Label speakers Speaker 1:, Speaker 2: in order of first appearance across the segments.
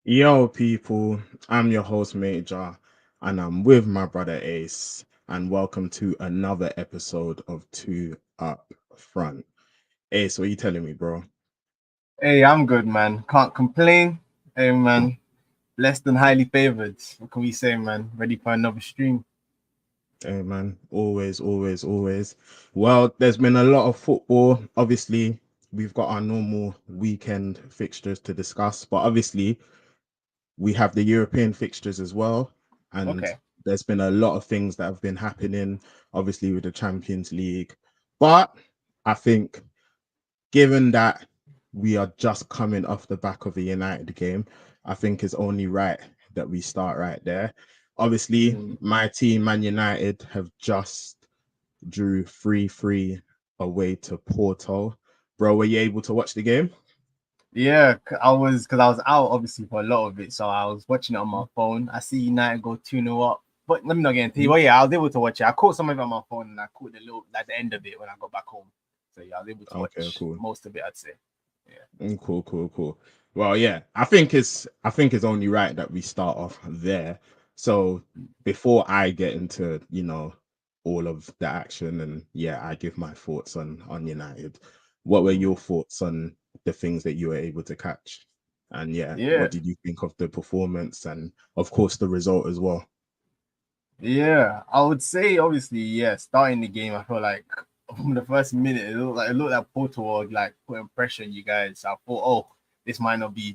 Speaker 1: Yo, people, I'm your host, Major, and I'm with my brother Ace, and welcome to another episode of Two Up Front. Ace, what are you telling me, bro?
Speaker 2: Hey, I'm good, man. Can't complain. Hey, man. Less than highly favored. What can we say, man? Ready for another stream?
Speaker 1: Hey, man, always. Well, there's been a lot of football. Obviously, we've got our normal weekend fixtures to discuss, but obviously, we have the European fixtures as well, and
Speaker 2: Okay.
Speaker 1: there's been a lot of things that have been happening, obviously with the Champions League. But I think, given that we are just coming off the back of a United game, I think it's only right that we start right there. Obviously,
Speaker 2: Mm.
Speaker 1: my team, Man United, have just drew 3-3 away to Porto. Bro, were you able to watch the game?
Speaker 2: Yeah, I was out obviously for a lot of it, so I was watching it on my phone. I see United go 2-0 up, but let me not get into it.
Speaker 1: Mhm.
Speaker 2: Well, yeah, I was able to watch it. I caught some of it on my phone, and I caught the little like the end of it when I got back home. So yeah, I was able to
Speaker 1: Okay,
Speaker 2: watch
Speaker 1: cool.
Speaker 2: most of it. I'd say. Yeah.
Speaker 1: Cool. Well, yeah, I think it's only right that we start off there. So before I get into all of the action and yeah, I give my thoughts on United. What were
Speaker 2: Mm.
Speaker 1: your thoughts on the things that you were able to catch? And yeah,
Speaker 2: Yeah.
Speaker 1: what did you think of the performance and of course the result as well?
Speaker 2: Yeah, I would say obviously, yeah, starting the game, I feel like from the first minute, it looked like Porto were like putting pressure on you guys. I thought, oh, this might not be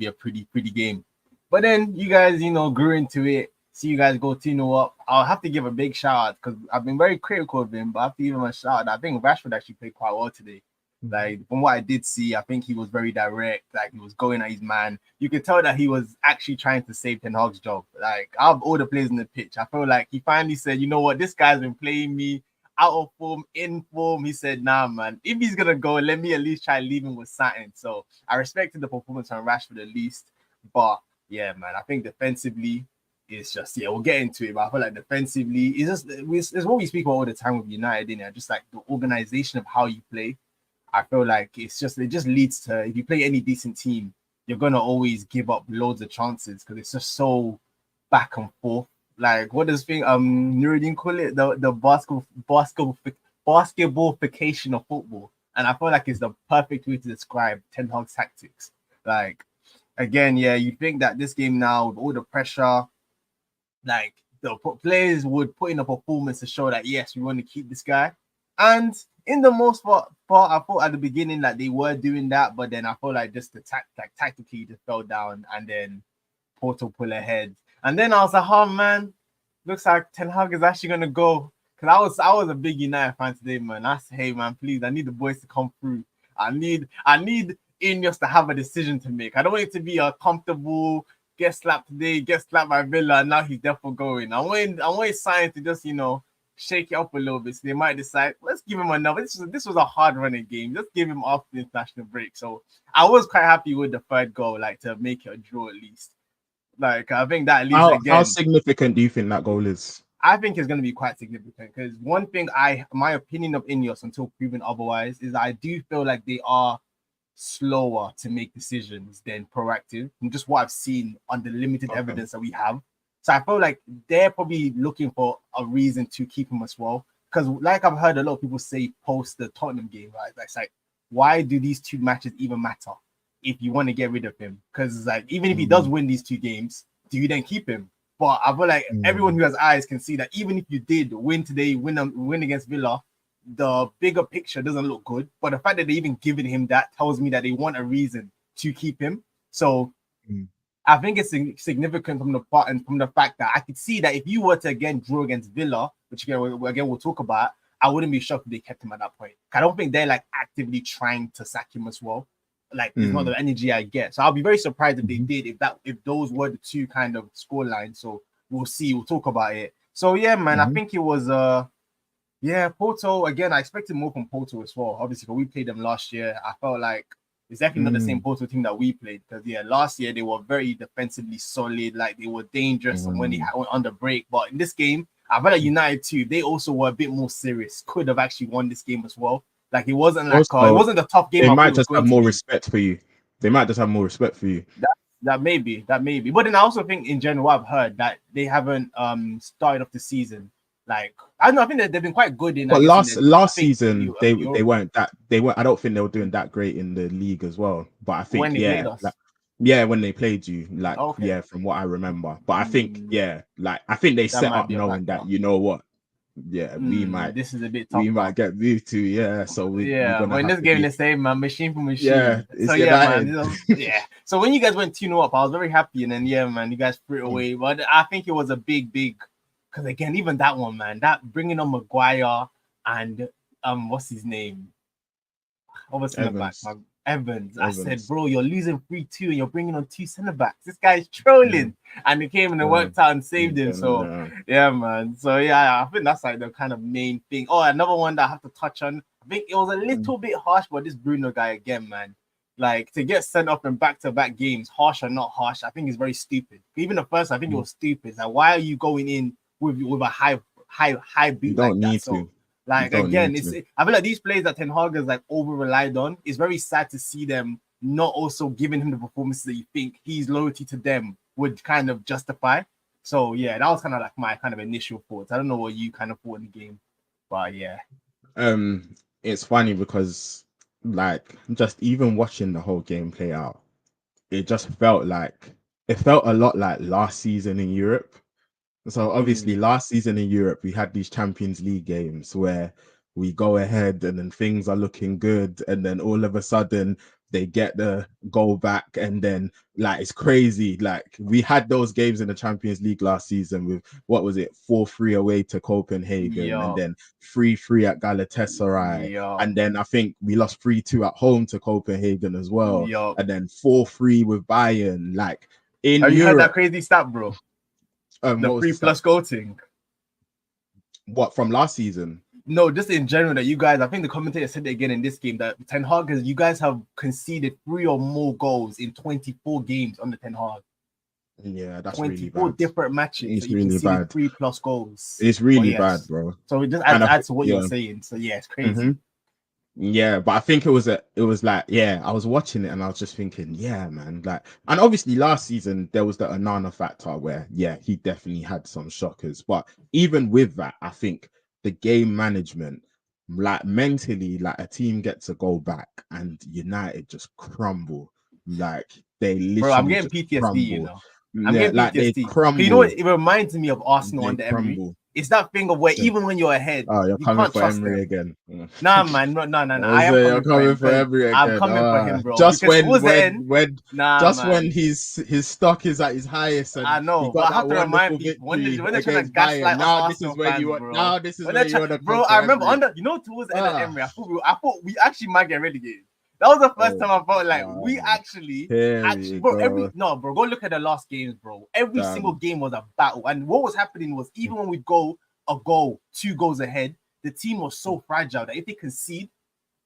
Speaker 2: a pretty game. But then you guys, grew into it. See you guys go 2-0 up. I'll have to give a big shout out because I've been very critical of him, but I have to give him a shout out. I think Rashford actually played quite well today. Like from what I did see, I think he was very direct. Like he was going at his man. You could tell that he was actually trying to save Ten Hag's job. Like out of all the players in the pitch, I feel like he finally said, "You know what? This guy's been playing me out of form, in form." He said, "Nah, man. If he's gonna go, let me at least try leaving with something." So I respected the performance on Rashford at least. But yeah, man, I think defensively, it's just we'll get into it. But I feel like defensively, it's what we speak about all the time with United, in it. Just like the organization of how you play. I feel like it just leads to, if you play any decent team, you're gonna always give up loads of chances because it's just so back and forth. Like what does thing Nuruddin call it? The basketballification of football. And I feel like it's the perfect way to describe Ten Hag's tactics. Like again, yeah, you think that this game now with all the pressure, like the players would put in a performance to show that yes, we want to keep this guy. And in the most part, I thought at the beginning that they were doing that, but then I felt like just tactically just fell down, and then Porto pull ahead. And then I was like, oh man, looks like Ten Hag is actually gonna go. Cause I was a big United fan today, man. I said, hey man, please, I need the boys to come through. I need Ineos to have a decision to make. I don't want it to be a comfortable get slapped today, get slapped by Villa, and now he's definitely going. I want his sign to just shake it up a little bit. So they might decide, let's give him another. This was a hard running game. Let's give him after the international break. So I was quite happy with the third goal, like to make it a draw at least. Like I think that at least
Speaker 1: How
Speaker 2: again,
Speaker 1: significant do you think that goal is?
Speaker 2: I think it's going to be quite significant because one thing my opinion of Ineos until proven otherwise is I do feel like they are slower to make decisions than proactive from just what I've seen on the limited
Speaker 1: Okay.
Speaker 2: evidence that we have. So I feel like they're probably looking for a reason to keep him as well. Because like I've heard a lot of people say post the Tottenham game, right? It's like, why do these two matches even matter if you want to get rid of him? Because like even if he does
Speaker 1: Mm,
Speaker 2: win these two games, do you then keep him? But I feel like everyone
Speaker 1: mm,
Speaker 2: who has eyes can see that even if you did win today, win against Villa, the bigger picture doesn't look good. But the fact that they even given him that tells me that they want a reason to keep him. So
Speaker 1: mm.
Speaker 2: I think it's significant from the part and from the fact that I could see that if you were to again draw against Villa, which again we'll talk about, I wouldn't be shocked if they kept him at that point. I don't think they're like actively trying to sack him as well. Like it's not
Speaker 1: Mm.
Speaker 2: the energy I get. So I'll be very surprised if they
Speaker 1: Mhm.
Speaker 2: did, if those were the two kind of score lines. So we'll see. We'll talk about it. So yeah, man, I
Speaker 1: Mhm.
Speaker 2: think it was yeah, Porto again. I expected more from Porto as well. Obviously, because we played them last year, I felt like it's definitely not the same
Speaker 1: Mm.
Speaker 2: Porto team that we played. Because yeah, last year they were very defensively solid, like they were dangerous when they
Speaker 1: Mm.
Speaker 2: went under break. But in this game, I felt like
Speaker 1: Mm.
Speaker 2: United too. They also were a bit more serious. Could have actually won this game as well. Like it wasn't like it
Speaker 1: Also,
Speaker 2: wasn't the tough game
Speaker 1: they
Speaker 2: I thought
Speaker 1: might
Speaker 2: it was
Speaker 1: just have
Speaker 2: going to
Speaker 1: more
Speaker 2: be.
Speaker 1: respect for you. They might just have more respect for you.
Speaker 2: That may be. But then I also think in general, I've heard that they haven't started off the season. Like I don't know, I think that they've been quite good in.
Speaker 1: But
Speaker 2: I guess
Speaker 1: last season they
Speaker 2: Europe,
Speaker 1: weren't that they weren't. I don't think they were doing that great in the league as well. But I
Speaker 2: when
Speaker 1: think
Speaker 2: they played us.
Speaker 1: when they played you, like
Speaker 2: Okay.
Speaker 1: from what I remember. But I think like I think they
Speaker 2: That
Speaker 1: set
Speaker 2: might
Speaker 1: up
Speaker 2: be a
Speaker 1: knowing
Speaker 2: factor.
Speaker 1: that you know what,
Speaker 2: This is a bit tougher.
Speaker 1: we might get moved to so we're
Speaker 2: but
Speaker 1: gonna
Speaker 2: in
Speaker 1: have
Speaker 2: this
Speaker 1: to
Speaker 2: game,
Speaker 1: be
Speaker 2: the same man, machine for
Speaker 1: yeah.
Speaker 2: machine.
Speaker 1: It's
Speaker 2: So yeah,
Speaker 1: United.
Speaker 2: man, yeah. So when you guys went 2-0 up, I was very happy, and then yeah, man, you guys threw it away. But I think it was a big, because again, even that one, man, that bringing on Maguire and what's his name? Obviously, in the back,
Speaker 1: Evans.
Speaker 2: Evans. I said, bro, you're losing 3-2 and you're bringing on 2 center backs. This guy's trolling. And he came and it worked out and saved him. So, yeah, man. So, yeah, I think that's like the kind of main thing. Oh, another one that I have to touch on. I think it was a little bit harsh, but this Bruno guy again, man. Like, to get sent off in back-to-back games, harsh or not harsh, I think it's very stupid. Even the first, I think it was stupid. Like, why are you going in with a high boot
Speaker 1: You don't
Speaker 2: like
Speaker 1: need
Speaker 2: that? So,
Speaker 1: to.
Speaker 2: like again, I feel like these players that Ten Hag is like over relied on. It's very sad to see them not also giving him the performances that you think his loyalty to them would kind of justify. So yeah, that was kind of like my kind of initial thoughts. I don't know what you kind of thought in the game, but yeah.
Speaker 1: It's funny because like just even watching the whole game play out, it just felt a lot like last season in Europe. So obviously last season in Europe, we had these Champions League games where we go ahead and then things are looking good. And then all of a sudden they get the goal back. And then like, it's crazy. Like we had those games in the Champions League last season with, what was it? 4-3 away to Copenhagen and then 3-3 at Galatasaray. And then I think we lost 3-2 at home to Copenhagen as well. And then 4-3 with Bayern. Like in
Speaker 2: Have you
Speaker 1: Europe,
Speaker 2: heard that crazy stat, bro? The 3+ goal thing.
Speaker 1: What from last season?
Speaker 2: No, just in general that you guys. I think the commentator said it again in this game that Ten Hag you guys have conceded 3 or more goals in 24 games under Ten Hag.
Speaker 1: Yeah, that's
Speaker 2: 24
Speaker 1: really bad.
Speaker 2: different matches.
Speaker 1: It's
Speaker 2: so you
Speaker 1: really bad.
Speaker 2: 3+ goals.
Speaker 1: It's really bad, bro.
Speaker 2: So it just adds to what you're saying. So yeah, it's crazy.
Speaker 1: Yeah, but I think it was like, yeah, I was watching it and I was just thinking, yeah, man, like, and obviously last season there was the Onana factor where, yeah, he definitely had some shockers, but even with that, I think the game management, like mentally, like a team gets a goal back and United just crumble, like they literally,
Speaker 2: bro, I'm getting
Speaker 1: just
Speaker 2: PTSD,
Speaker 1: crumble.
Speaker 2: You know, I'm getting
Speaker 1: like
Speaker 2: PTSD.
Speaker 1: they crumble.
Speaker 2: You know what? It reminds me of Arsenal under Emery. It's that thing of where even when you're ahead,
Speaker 1: you're coming for Emery again.
Speaker 2: Nah, man, no. I
Speaker 1: am coming for Emery again.
Speaker 2: I'm coming for him, bro.
Speaker 1: Just
Speaker 2: when
Speaker 1: his stock is at his highest, and
Speaker 2: I know, but I have to remind people when they're trying to gaslight us Arsenal fans, bro. Now this is where you want to, bro. I remember towards the end of Emery, I thought we actually might get relegated. That was the first time I felt like we actually, bro. Go look at the last games, bro. Every single game was a battle, and what was happening was even when we go 2 goals ahead, the team was so fragile that if they concede,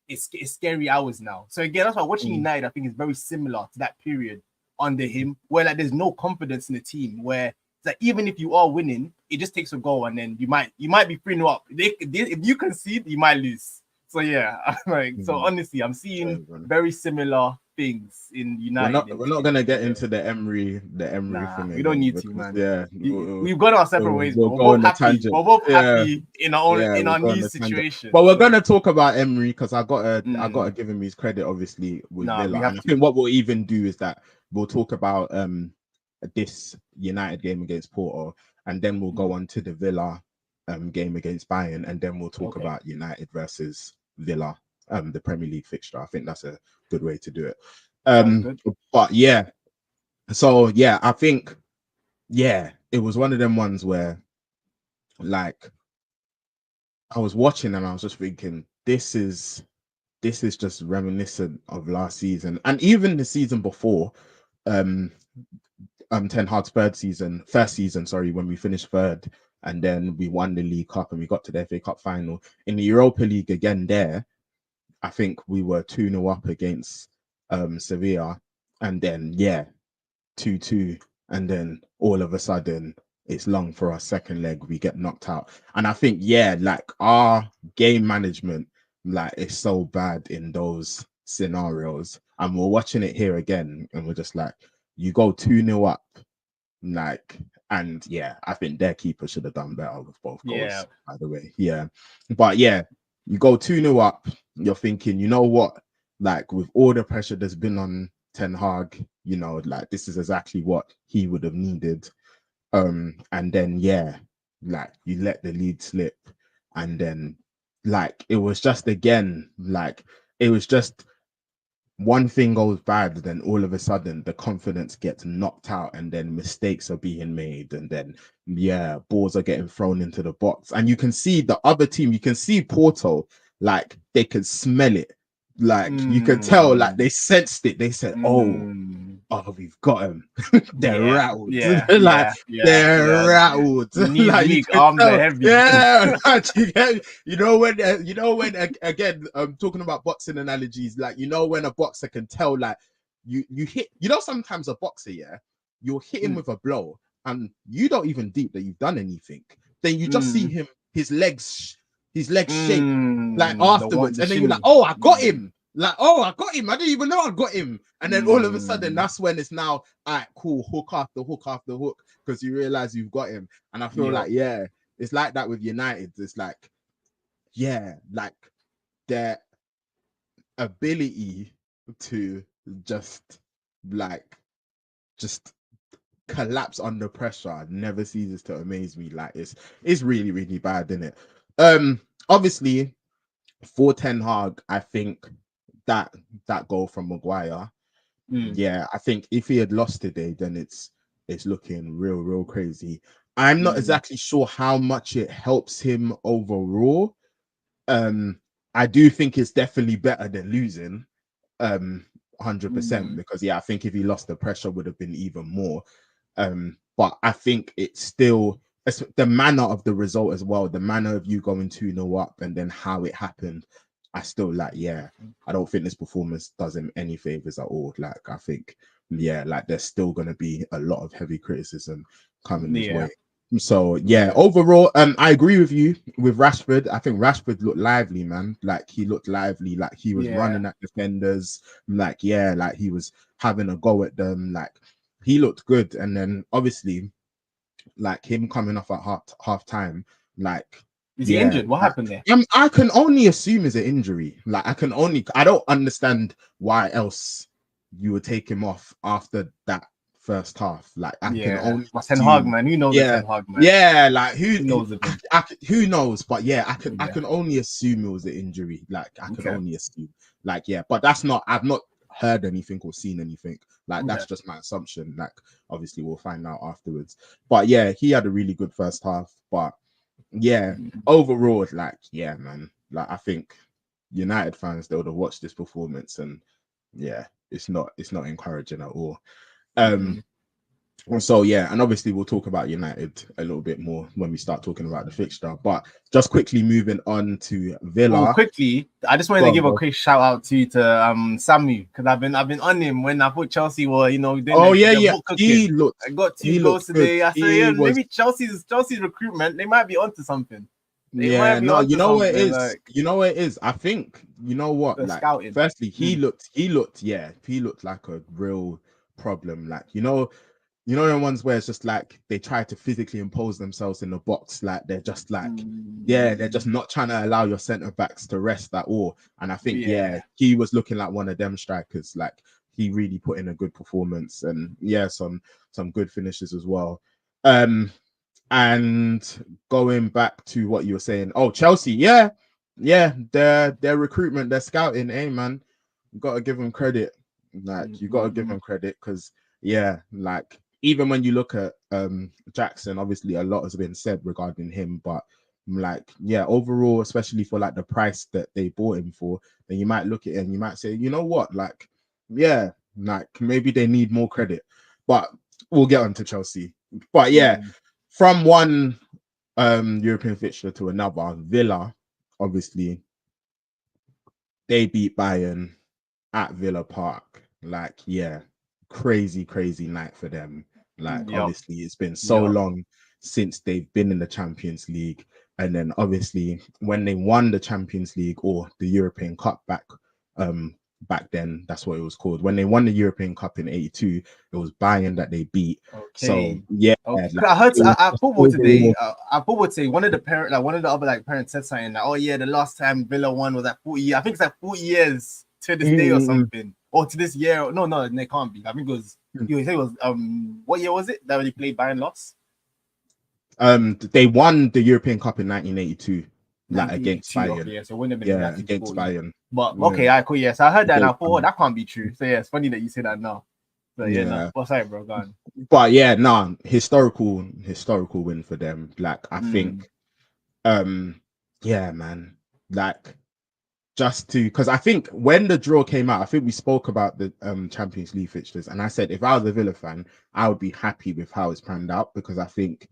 Speaker 2: it's scary hours now. So again, that's why watching United, I think, is very similar to that period under him, where like there's no confidence in the team, where that even if you are winning, it just takes a goal, and then you might be 3-0 up. If you concede, you might lose. So yeah, so honestly, I'm seeing very similar things in United.
Speaker 1: We're not gonna get into the Emery thing.
Speaker 2: We don't need to, man.
Speaker 1: Yeah,
Speaker 2: we've gone our separate ways. We're both happy in our new situation.
Speaker 1: But we're gonna talk about Emery because I gotta give him his credit, obviously, with Villa. And I think what we'll even do is that we'll talk about this United game against Porto, and then we'll go on to the Villa game against Bayern, and then we'll talk about United versus Villa, the Premier League fixture. I think that's a good way to do it. But yeah, so yeah, I think it was one of them ones where like I was watching and I was just thinking, this is just reminiscent of last season and even the season before, Ten Hag's first season, when we finished third. And then we won the League Cup and we got to the FA Cup final. In the Europa League again there, I think we were 2-0 up against Sevilla. And then, 2-2. And then all of a sudden, it's long for our second leg. We get knocked out. And I think, like our game management, like it's so bad in those scenarios. And we're watching it here again. And we're just like, you go 2-0 up, like, and yeah, I think their keeper should have done better with both goals, by the way. Yeah. But yeah, you go 2-0 up, you're thinking, you know what? Like, with all the pressure that's been on Ten Hag, you know, like, this is exactly what he would have needed. And then yeah, like, you let the lead slip, and then like, it was just again, like, it was just one thing goes bad, then all of a sudden the confidence gets knocked out, and then mistakes are being made, and then yeah, balls are getting thrown into the box, and you can see the other team, you can see Porto, like, they can smell it, like you can tell, like they sensed it. They said, oh, we've got him. They're rattled. Like, they're rattled.
Speaker 2: You need
Speaker 1: Like, you
Speaker 2: weak
Speaker 1: can
Speaker 2: arms
Speaker 1: tell.
Speaker 2: are heavy.
Speaker 1: Yeah. You know when again, I'm talking about boxing analogies, like, you know when a boxer can tell, like, you hit, you know, sometimes a boxer, yeah, you'll hit him with a blow and you don't even deep that you've done anything. Then you just see him, his legs shake, like, afterwards, and then you're like, oh, I got him. Like, oh, I got him. I didn't even know I got him. And then all of a sudden, that's when it's now, all right, cool, hook after hook after hook, because you realize you've got him. And I feel like, yeah, it's like that with United. It's like, yeah, like, their ability to just, like, just collapse under pressure never ceases to amaze me. Like, it's really, really bad, isn't it? Obviously, for Ten Hag, I think that goal from Maguire, yeah, I think if he had lost today, then it's looking real crazy. I'm not exactly sure how much it helps him overall. I do think it's definitely better than losing, 100%, because yeah, I think if he lost, the pressure would have been even more. But I think it's still, it's the manner of the result as well, the manner of you going 2-0 up and then how it happened. I still, like, yeah, I don't think this performance does him any favors at all. Like, I think, yeah, like, there's still going to be a lot of heavy criticism coming his way. So yeah, overall, I agree with you with Rashford. I think Rashford looked lively, man. Like, he looked lively, like he was running at defenders, like, yeah, like he was having a go at them, like he looked good. And then obviously, like, him coming off at half time, like,
Speaker 2: is he injured? What happened there?
Speaker 1: I can only assume is an injury. Like, I don't understand why else you would take him off after that first half. Like, I can only
Speaker 2: Ten Hag, man. Who knows? Ten Hag, man.
Speaker 1: Yeah, like, who
Speaker 2: knows?
Speaker 1: Who knows? But yeah, I can only assume it was an injury. Like, I can only assume. Like, yeah, but that's not. I've not heard anything or seen anything. Like, that's just my assumption. Like, obviously, we'll find out afterwards. But yeah, he had a really good first half. But yeah, overall, like, yeah, man. Like, I think United fans, they would have watched this performance, and yeah, it's not encouraging at all. So yeah, and obviously we'll talk about United a little bit more when we start talking about the fixture. But just quickly moving on to Villa.
Speaker 2: Oh, quickly, I just wanted to give a quick shout out to Samu, because I've been on him when I thought Chelsea were, doing book cooking. I got 2 goals today. I said, maybe Chelsea's recruitment, they might be onto something.
Speaker 1: You know what it is. Like, you know what it is. I think, you know what, like, scouting. Firstly, he looked like a real problem. Like, you know the ones where it's just like they try to physically impose themselves in the box, like they're just like, they're just not trying to allow your centre backs to rest at all. And I think, he was looking like one of them strikers. Like, he really put in a good performance, and some good finishes as well. And going back to what you were saying, Chelsea, their recruitment, their scouting, hey man, you gotta give them credit. Like, you gotta give them credit, because like, even when you look at Jackson, obviously a lot has been said regarding him, but like, overall, especially for like the price that they bought him for, then you might look at it and you might say, you know what, like, like, maybe they need more credit. But we'll get on to Chelsea. But from one European fixture to another, Villa, obviously, they beat Bayern at Villa Park. Like, crazy night for them. Like, obviously, it's been so long since they've been in the Champions League. And then obviously when they won the Champions League or the European Cup back back then. That's what it was called. When they won the European Cup in '82, it was Bayern that they beat. So
Speaker 2: Okay.
Speaker 1: yeah,
Speaker 2: Okay.
Speaker 1: like,
Speaker 2: I heard
Speaker 1: it was
Speaker 2: at
Speaker 1: just
Speaker 2: football today.
Speaker 1: overall.
Speaker 2: At football today, one of the other like parents said something like, "Oh yeah, the last time Villa won was like 40 years. I think it's like 40 years to this day or something, or to this year. No, they can't be. I think it was. You say it was what year was it that they played Bayern lost?
Speaker 1: They won the European Cup in 1982, like against
Speaker 2: 1982.
Speaker 1: Bayern.
Speaker 2: Okay, yeah, so it wouldn't have been
Speaker 1: Yeah,
Speaker 2: exactly
Speaker 1: against
Speaker 2: 40.
Speaker 1: Bayern.
Speaker 2: But
Speaker 1: Yeah,
Speaker 2: okay, cool. Yeah, so I heard that and I
Speaker 1: against
Speaker 2: thought, oh,
Speaker 1: Bayern.
Speaker 2: that can't be true. So yeah, it's funny that you say that now. So yeah, no.
Speaker 1: Yeah.
Speaker 2: What's up, bro? Go on.
Speaker 1: But yeah, no, historical win for them. Like I think, yeah, man. Like just to, because I think when the draw came out, I think we spoke about the Champions League fixtures, and I said if I was a Villa fan, I would be happy with how it's panned out because I think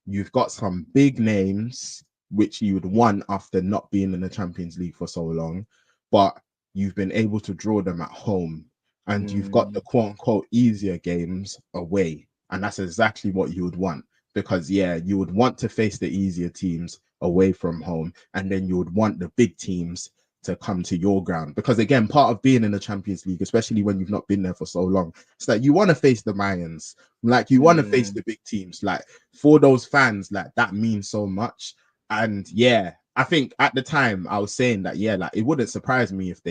Speaker 1: you've got some big names which you would want after not being in the Champions League for so long, but you've been able to draw them at home, and you've got the quote unquote easier games away, and that's exactly what you would want. Because yeah, you would want to face the easier teams away from home, and then you would want the big teams to come to your ground. Because again, part of being in the Champions League, especially when you've not been there for so long, it's that you want to face the Mayans, like you want to face the big teams. Like for those fans, like that means so much. And yeah, I think at the time I was saying that yeah, like it wouldn't surprise me if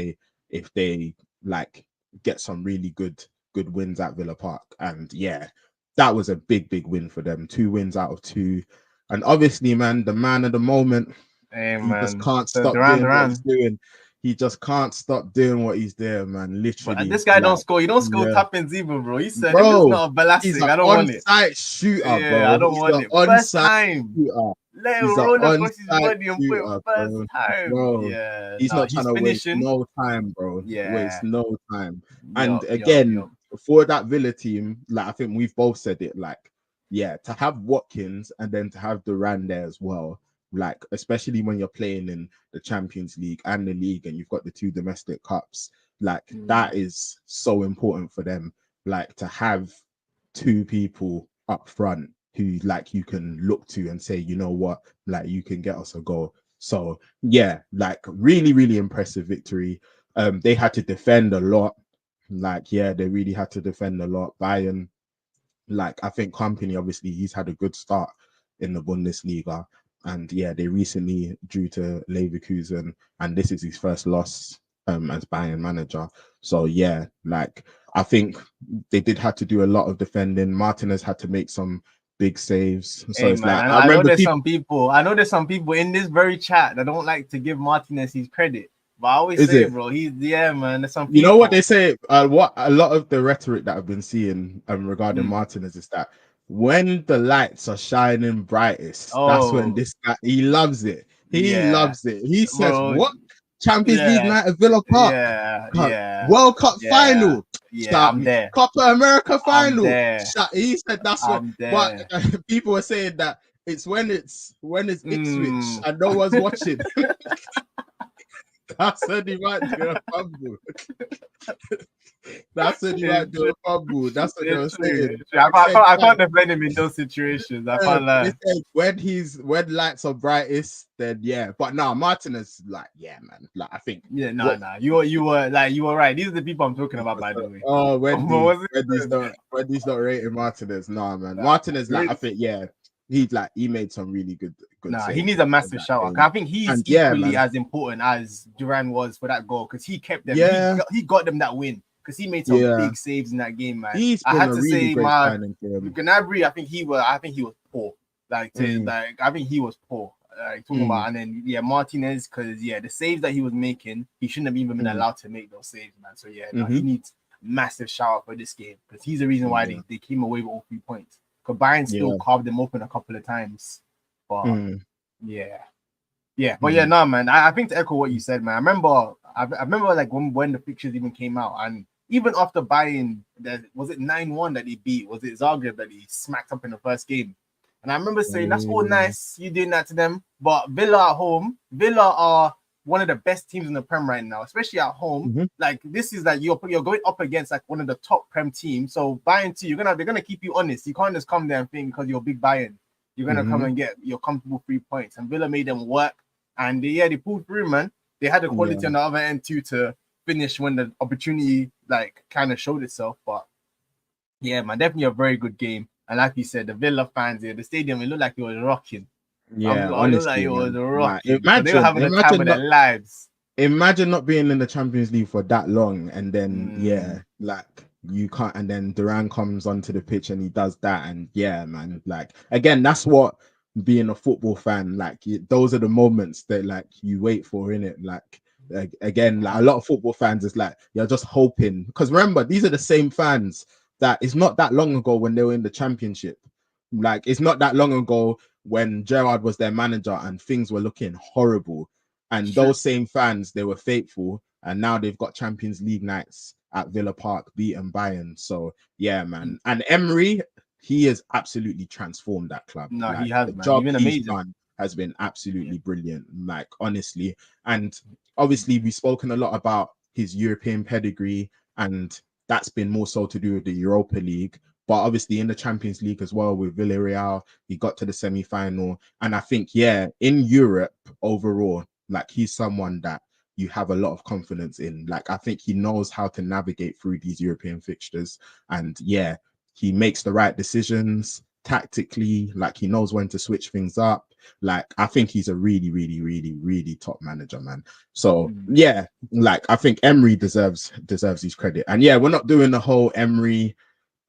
Speaker 1: they like get some really good wins at Villa Park. And yeah, that was a big win for them. 2 wins out of 2. And obviously, man, the man of the moment,
Speaker 2: Hey
Speaker 1: he just
Speaker 2: man,
Speaker 1: can't
Speaker 2: so
Speaker 1: stop doing what he's
Speaker 2: Duran.
Speaker 1: doing. He just can't stop doing what he's doing, man.
Speaker 2: But
Speaker 1: Literally,
Speaker 2: this guy don't
Speaker 1: like,
Speaker 2: score. You don't score
Speaker 1: yeah,
Speaker 2: tap-ins either, bro. He said, if it's
Speaker 1: bro,
Speaker 2: not a
Speaker 1: he's
Speaker 2: Balasik,
Speaker 1: an
Speaker 2: I don't want it.
Speaker 1: on-site shooter,
Speaker 2: Yeah, I
Speaker 1: bro.
Speaker 2: don't
Speaker 1: He's
Speaker 2: want
Speaker 1: an
Speaker 2: it. First
Speaker 1: on-site
Speaker 2: time.
Speaker 1: shooter.
Speaker 2: Let him
Speaker 1: He's an
Speaker 2: roll across his
Speaker 1: on-site
Speaker 2: body and put it
Speaker 1: shooter,
Speaker 2: first
Speaker 1: bro.
Speaker 2: time.
Speaker 1: Bro,
Speaker 2: Yeah,
Speaker 1: he's
Speaker 2: no,
Speaker 1: not
Speaker 2: he's
Speaker 1: trying to waste
Speaker 2: finishing.
Speaker 1: no time, bro. Waste
Speaker 2: Yeah.
Speaker 1: no time. And
Speaker 2: Yup.
Speaker 1: again, for that Villa team, like I think we've both said it, like, yeah, to have Watkins and then to have Duran there as well, like especially when you're playing in the Champions League and the league and you've got the 2 domestic cups, like that is so important for them, like to have 2 people up front who like you can look to and say, you know what, like you can get us a goal. So yeah, like really impressive victory. They had to defend a lot. Like yeah, they really had to defend a lot. Bayern, like I think Company, obviously he's had a good start in the Bundesliga, and yeah, they recently drew to Leverkusen, and this is his first loss as Bayern manager. So yeah, like I think they did have to do a lot of defending. Martinez had to make some big saves. So
Speaker 2: Hey
Speaker 1: it's like
Speaker 2: man,
Speaker 1: I
Speaker 2: I know
Speaker 1: remember
Speaker 2: there's
Speaker 1: people.
Speaker 2: some people. I know there's some people in this very chat that don't like to give Martinez his credit. But I always
Speaker 1: Is
Speaker 2: say,
Speaker 1: it?
Speaker 2: bro, man. There's some
Speaker 1: You know what
Speaker 2: people.
Speaker 1: they say? What a lot of the rhetoric that I've been seeing regarding Martinez is that when the lights are shining brightest, that's when
Speaker 2: Oh,
Speaker 1: this guy he loves it. He
Speaker 2: yeah,
Speaker 1: loves it. He says,
Speaker 2: bro.
Speaker 1: "What Champions League
Speaker 2: Yeah,
Speaker 1: night at Villa Park?
Speaker 2: yeah,
Speaker 1: Cup-
Speaker 2: yeah,
Speaker 1: World Cup
Speaker 2: yeah,
Speaker 1: final?
Speaker 2: yeah.
Speaker 1: Shout
Speaker 2: I'm
Speaker 1: me,
Speaker 2: there.
Speaker 1: Copa America
Speaker 2: I'm
Speaker 1: final?
Speaker 2: there.
Speaker 1: He said that's what."
Speaker 2: I'm
Speaker 1: But
Speaker 2: there.
Speaker 1: people are saying that it's when it's Ipswich
Speaker 2: Mm.
Speaker 1: and no one's watching. That's when he might do a fumble. That's when you might
Speaker 2: It's
Speaker 1: do
Speaker 2: true.
Speaker 1: a fumble. That's what they were
Speaker 2: It's true.
Speaker 1: saying.
Speaker 2: It's true. I can't defend him in those situations. I can't
Speaker 1: They
Speaker 2: lie.
Speaker 1: said when lights are brightest, then yeah. But now Martinez, like, yeah, man. Like I think
Speaker 2: Yeah,
Speaker 1: what
Speaker 2: You were right. These are the people I'm talking about, by the way.
Speaker 1: oh
Speaker 2: What was
Speaker 1: Wendy's not rating Martinez. Nah, man. Martinez, like I
Speaker 2: it?
Speaker 1: think, yeah, he made some really good
Speaker 2: Nah, he
Speaker 1: saves
Speaker 2: needs a
Speaker 1: in
Speaker 2: massive
Speaker 1: that
Speaker 2: shout out.
Speaker 1: game.
Speaker 2: I think he's
Speaker 1: And yeah,
Speaker 2: equally
Speaker 1: man.
Speaker 2: as important as Duran was for that goal because he kept them.
Speaker 1: Yeah,
Speaker 2: He got them that win because he made some
Speaker 1: yeah.
Speaker 2: big saves in that game, man.
Speaker 1: He's
Speaker 2: I
Speaker 1: been
Speaker 2: had
Speaker 1: a
Speaker 2: to
Speaker 1: really
Speaker 2: say
Speaker 1: great
Speaker 2: my
Speaker 1: signing for him.
Speaker 2: Gnabry. I think he was poor. I think he was poor. Talking about and then yeah, Martinez because yeah, the saves that he was making, he shouldn't have even been allowed to make those saves, man. So yeah, he needs massive shout out for this game because he's the reason why they came away with all 3 points. Because Bayern still carved them open a couple of times, but yeah. But yeah, no, man. I think to echo what you said, man. I remember like when the pictures even came out, and even after Bayern, was it 9-1 that he beat? Was it Zagreb that he smacked up in the first game? And I remember saying, that's all nice, you doing that to them. But Villa at home, Villa are one of the best teams in the Prem right now, especially at home. Like this is like you're going up against like one of the top Prem teams. So Bayern too, they're gonna keep you honest. You can't just come there and think because you're big Bayern, you're gonna come and get your comfortable 3 points. And Villa made them work, and they pulled through, man. They had the quality on the other end too to finish when the opportunity like kind of showed itself. But yeah, man, definitely a very good game. And like you said, the Villa fans here, the stadium, it looked like it was rocking.
Speaker 1: Yeah,
Speaker 2: It looked like
Speaker 1: honestly,
Speaker 2: it was
Speaker 1: man. Like,
Speaker 2: rocking. So they were having the time of their lives.
Speaker 1: imagine not being in the Champions League for that long, and then
Speaker 2: Mm.
Speaker 1: like you can't, and then Duran comes onto the pitch and he does that, and yeah, man, like again, that's what being a football fan, like those are the moments that like you wait for in it. Like again, like a lot of football fans is like you're just hoping, because remember, these are the same fans that it's not that long ago when they were in the Championship. Like it's not that long ago when Gerrard was their manager and things were looking horrible. And those same fans, they were faithful, and now they've got Champions League nights at Villa Park, beating Bayern. So yeah, man. And Emery, he has absolutely transformed that club.
Speaker 2: No, he
Speaker 1: Like
Speaker 2: has,
Speaker 1: the
Speaker 2: man. He's
Speaker 1: job
Speaker 2: been
Speaker 1: he's
Speaker 2: amazing.
Speaker 1: done has been absolutely brilliant. Like honestly, and obviously we've spoken a lot about his European pedigree, and that's been more so to do with the Europa League. But obviously in the Champions League as well with Villarreal, he got to the semi-final. And I think, yeah, in Europe overall, like he's someone that you have a lot of confidence in. Like I think he knows how to navigate through these European fixtures, and yeah, he makes the right decisions tactically. Like he knows when to switch things up. Like I think he's a really, really, really, really top manager, man. So yeah, like I think Emery deserves his credit. And yeah, we're not doing the whole Emery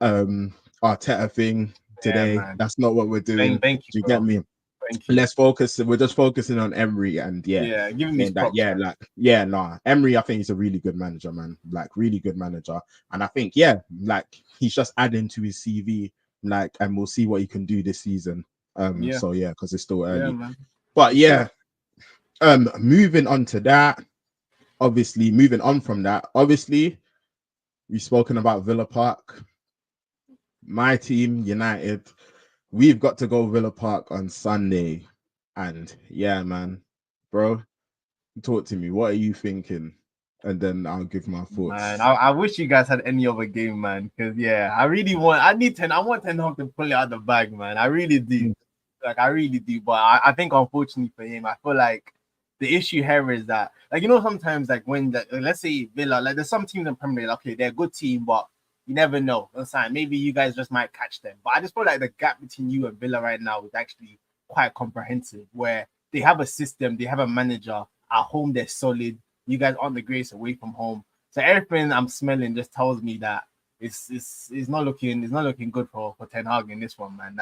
Speaker 1: Arteta thing today.
Speaker 2: Man.
Speaker 1: That's not what we're doing.
Speaker 2: Thank you,
Speaker 1: Do you
Speaker 2: bro.
Speaker 1: get me?
Speaker 2: Thank you.
Speaker 1: Let's focus. We're just focusing on Emery, and
Speaker 2: give him his
Speaker 1: that.
Speaker 2: props, man.
Speaker 1: Like nah. Emery, I think he's a really good manager, man. Like really good manager, and I think like he's just adding to his CV. Like, and we'll see what he can do this season. So yeah, because it's still early.
Speaker 2: Man.
Speaker 1: But yeah, moving on to that. Obviously, moving on from that. Obviously, we've spoken about Villa Park. My team, United, we've got to go Villa Park on Sunday. And yeah, man, bro, talk to me. What are you thinking? And then I'll give my thoughts.
Speaker 2: Man, I wish you guys had any other game, man. Because I want Ten Hag to pull it out of the bag, man. I really do. Like I really do. But I think unfortunately for him, I feel like the issue here is that, like, sometimes like when let's say Villa, like there's some teams in Premier League, okay, they're a good team, but you never know. Maybe you guys just might catch them. But I just feel like the gap between you and Villa right now is actually quite comprehensive, where they have a system, they have a manager. At home, they're solid. You guys aren't the greatest away from home. So everything I'm smelling just tells me that it's not looking good for Ten Hag in this one, man.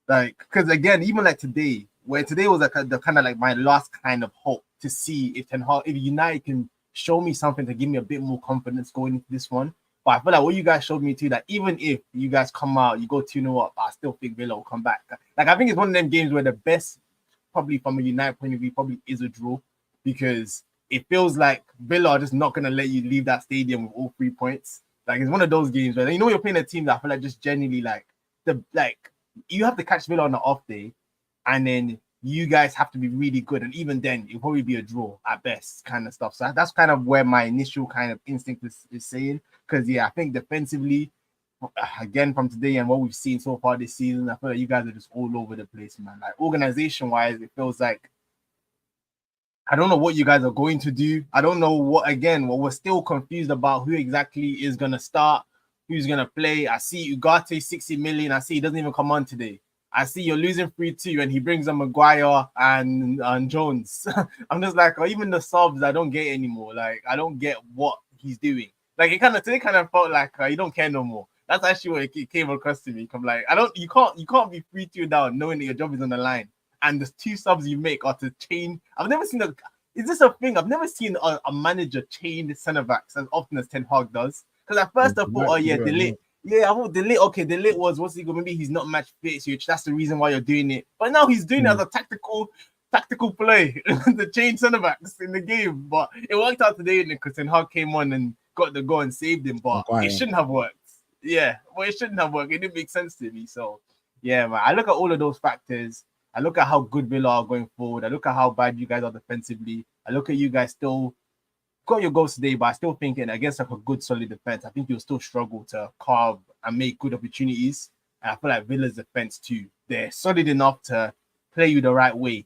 Speaker 2: Because again, even like today, where today was like the kind of like my last kind of hope to see if United can show me something to give me a bit more confidence going into this one. But I feel like what you guys showed me too, that even if you guys come out, you go 2-0 up, I still think Villa will come back. Like I think it's one of them games where the best, probably from a United point of view, probably is a draw, because it feels like Villa are just not going to let you leave that stadium with all 3 points. Like it's one of those games where you're playing a team that I feel like just genuinely you have to catch Villa on the off day, and then you guys have to be really good, and even then it'll probably be a draw at best, kind of stuff. So that's kind of where my initial kind of instinct is saying, because I think defensively, again from today and what we've seen so far this season, I feel like you guys are just all over the place, man. Like organization wise, it feels like I don't know what you guys are going to do. I don't know what we're still confused about who exactly is gonna start, who's gonna play. I see Ugarte 60 million. I see he doesn't even come on today. I see you're losing 3-2 and he brings on Maguire and Jones. I'm just like, or even the subs, I don't get anymore. Like, I don't get what he's doing. Like, today kind of felt like you don't care no more. That's actually what it came across to me. I'm like, you can't be 3-2 down knowing that your job is on the line. And the 2 subs you make are to change. I've never seen is this a thing? I've never seen a manager change centre backs as often as Ten Hag does. Because at first I thought, delete. Yeah, I thought delete. Okay, delete was what's he going? Maybe he's not match fit, so that's the reason why you're doing it. But now he's doing it as a tactical play to change centre backs in the game. But it worked out today because Ten Hag came on and got the goal and saved him. But it shouldn't have worked. Yeah, well, it shouldn't have worked. It didn't make sense to me. So yeah, man, I look at all of those factors. I look at how good Villa are going forward. I look at how bad you guys are defensively. I look at you guys still got your goals today, but I still think against like a good solid defense, I think you'll still struggle to carve and make good opportunities. And I feel like Villa's defense too, they're solid enough to play you the right way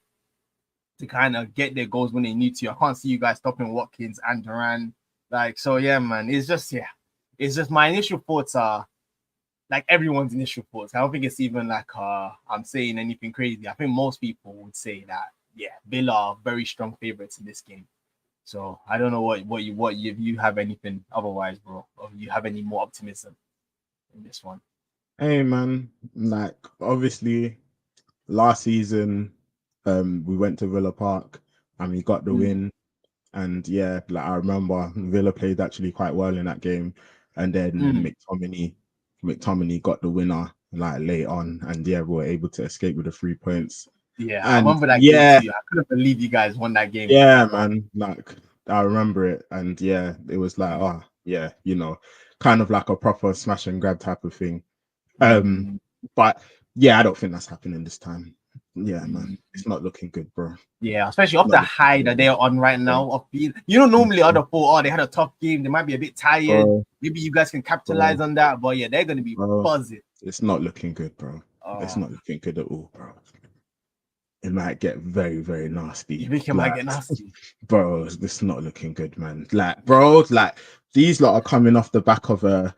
Speaker 2: to kind of get their goals when they need to. I can't see you guys stopping Watkins and Duran. Like, so yeah, man. It's just my initial thoughts are like everyone's initial thoughts. I don't think it's even like I'm saying anything crazy. I think most people would say that Villa are very strong favorites in this game. So I don't know what if you have anything otherwise, bro, or you have any more optimism in this one.
Speaker 1: Hey man, like obviously last season, we went to Villa Park and we got the win. And yeah, like I remember Villa played actually quite well in that game. And then McTominay got the winner like late on, and yeah, we were able to escape with the 3 points.
Speaker 2: Yeah, I
Speaker 1: And
Speaker 2: remember that game too. I couldn't believe you guys won that game.
Speaker 1: Yeah, man. Like I remember it, and yeah, it was like, kind of like a proper smash and grab type of thing. But yeah, I don't think that's happening this time. Yeah, man, it's not looking good, bro.
Speaker 2: Yeah, especially off the high that they're on right now. Of being, normally other four, they had a tough game. They might be a bit tired. Bro. Maybe you guys can capitalize on that. But yeah, they're gonna be buzzing.
Speaker 1: It's not looking good, bro. It's not looking good at all, bro. It might get very, very nasty.
Speaker 2: You think it might get nasty?
Speaker 1: Bro, this is not looking good, man. Like, bro, like these lot are coming off the back of a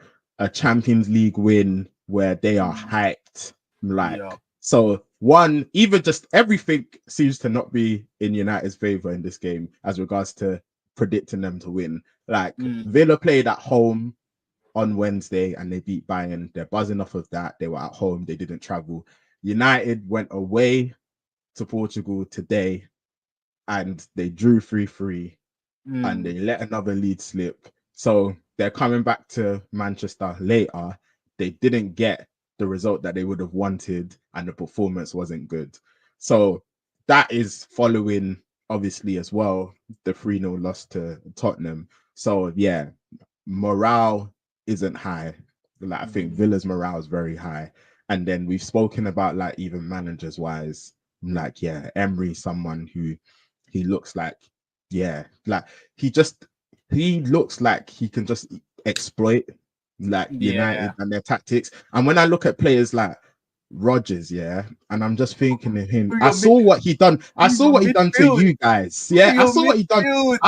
Speaker 1: Champions League win where they are hyped. Like, so one, even just everything seems to not be in United's favor in this game as regards to predicting them to win. Like, Villa played at home on Wednesday and they beat Bayern. They're buzzing off of that. They were at home. They didn't travel. United went away to Portugal today and they drew 3-3 and they let another lead slip. So they're coming back to Manchester later. They didn't get the result that they would have wanted and the performance wasn't good. So that is following, obviously, as well, the 3-0 loss to Tottenham. So yeah, morale isn't high. Like I think Villa's morale is very high. And then we've spoken about like even managers wise, like Emery, someone who he looks like, like he looks like he can just exploit like United and their tactics. And when I look at players like Rodgers, and I'm just thinking of him. I saw what he done. I saw what he done to you guys. Yeah, I saw what he done.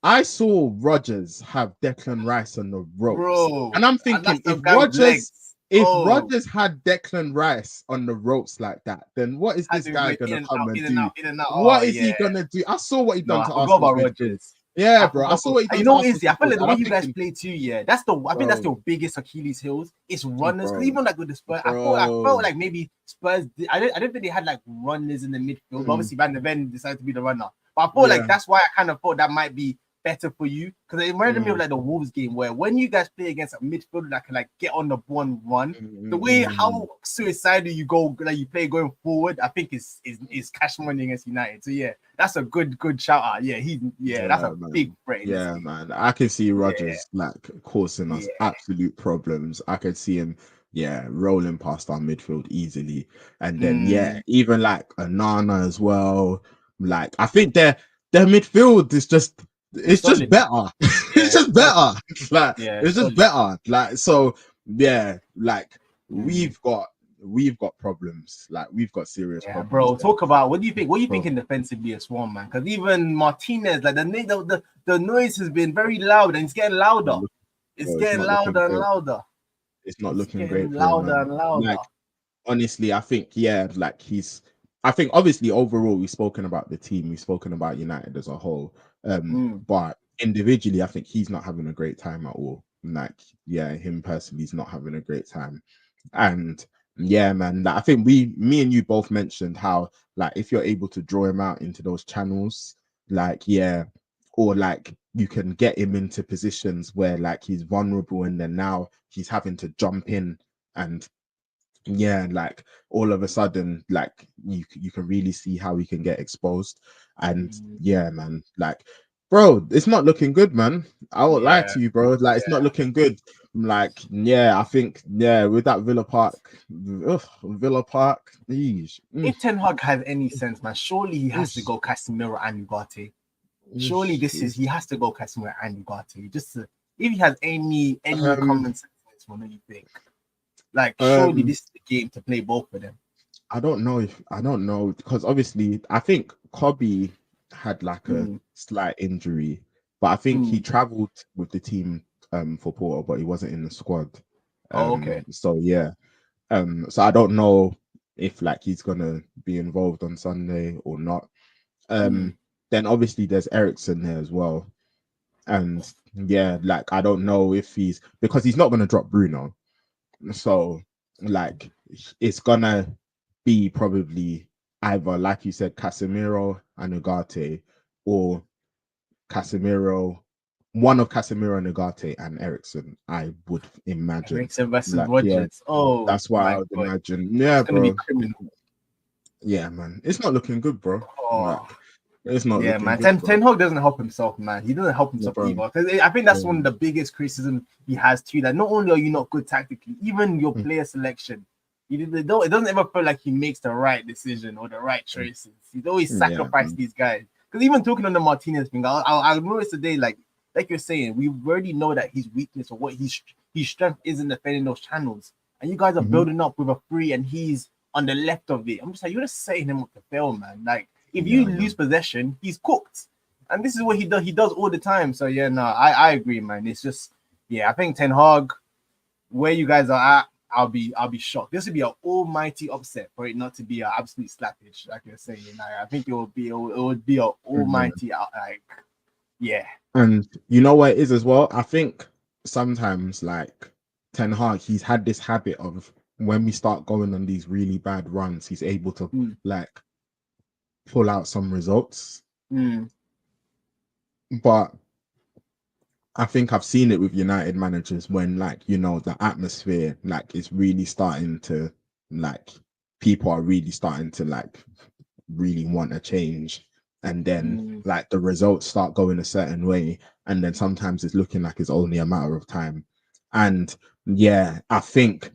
Speaker 1: I saw Rodgers have Declan Rice on the ropes, bro, and I'm thinking if Rodgers had Declan Rice on the ropes like that, then what is this guy gonna come and do? What is he gonna do? I saw what he done to Arsenal. Rodgers. Yeah, bro. I saw what he done.
Speaker 2: You know, I feel like the way you guys play too. Yeah, I think that's the biggest Achilles heels. It's runners. Because even like with the Spurs, I felt like maybe Spurs. I don't think they had like runners in the midfield. Obviously, Van der Ven decided to be the runner, but I felt like that's why I kind of thought that might be better for you, because it reminded me of like the Wolves game where when you guys play against a midfielder that can like get on the ball and run, the way how suicidal you go, like you play going forward, I think is cash money against United. So yeah, that's a good shout out. That's a big threat.
Speaker 1: Yeah, man, I can see Rodgers like causing us absolute problems. I could see him rolling past our midfield easily, and then even like Anana as well. Like I think their midfield is just. It's just better. It's just better. Like it's just better. Like so, like we've got problems. Like we've got serious problems.
Speaker 2: Bro, talk about what do you think? What are you thinking defensively as well, man? Because even Martinez, like the noise has been very loud and it's getting louder. It's getting louder and louder.
Speaker 1: It's not looking great.
Speaker 2: Louder and louder.
Speaker 1: Like honestly, I think like I think obviously overall we've spoken about the team, we've spoken about United as a whole. But individually, I think he's not having a great time at all. Like, him personally is not having a great time. And man, like, I think me and you both mentioned how, like, if you're able to draw him out into those channels, like, or like you can get him into positions where like he's vulnerable and then now he's having to jump in and like all of a sudden like you can really see how he can get exposed. And man, like bro, it's not looking good, man. I won't lie to you, bro. Like it's not looking good. Like I think with that Villa Park,
Speaker 2: if Ten Hag has any sense, man, surely he has to go Casemiro and Ugarte. Surely he has to go Casemiro and Ugarte. Just if he has any common sense, what do you think? Like, surely this is the game to play both of them.
Speaker 1: I don't know because obviously I think Kobe had like a slight injury, but I think he travelled with the team for Porto, but he wasn't in the squad.
Speaker 2: Okay.
Speaker 1: So yeah. So I don't know if like he's gonna be involved on Sunday or not. Then obviously there's Eriksen there as well. And yeah, like I don't know if because he's not gonna drop Bruno. So like it's gonna be probably either, like you said, Casemiro and Ugarte, or Casemiro, one of Casemiro and Ugarte and Eriksen, I would imagine.
Speaker 2: Eriksen versus
Speaker 1: Like, yeah,
Speaker 2: Rodgers. Oh
Speaker 1: that's what I
Speaker 2: my
Speaker 1: would
Speaker 2: god.
Speaker 1: imagine. Yeah,
Speaker 2: It's gonna be
Speaker 1: bro.
Speaker 2: criminal.
Speaker 1: Yeah, man. It's not looking good, bro.
Speaker 2: Oh.
Speaker 1: Like, it's not
Speaker 2: Yeah,
Speaker 1: looking
Speaker 2: man.
Speaker 1: good,
Speaker 2: Ten
Speaker 1: bro.
Speaker 2: Hag doesn't help himself, man. He doesn't help
Speaker 1: Yeah,
Speaker 2: himself
Speaker 1: bro.
Speaker 2: either. Because I think that's
Speaker 1: Yeah.
Speaker 2: one of the biggest criticism he has too. That not only are you not good tactically, even your
Speaker 1: Mm.
Speaker 2: player selection, it doesn't ever feel like he makes the right decision or the right choices. He's always
Speaker 1: Yeah,
Speaker 2: sacrificed these guys. Because even talking on the Martinez thing, I noticed today, like you're saying, we already know that his weakness or what his strength is in defending those channels, and you guys are building up with a free, and he's on the left of it. I'm just like, you're just setting him up to fail, man. Like, if you lose possession, he's cooked. And this is what he does. He does all the time. So yeah, no, I agree, man. It's just, yeah, I think Ten Hag, where you guys are at, I'll be shocked. This would be an almighty upset for it not to be an absolute slappage, like you're saying. I think it would be an almighty like, yeah.
Speaker 1: And you know what it is as well? I think sometimes like Ten Hag, he's had this habit of when we start going on these really bad runs, he's able to like pull out some results. But I think I've seen it with United managers when, like, you know, the atmosphere, like, is really starting to, like, people are really starting to, like, really want a change. And then, like, the results start going a certain way. And then sometimes it's looking like it's only a matter of time. And yeah, I think,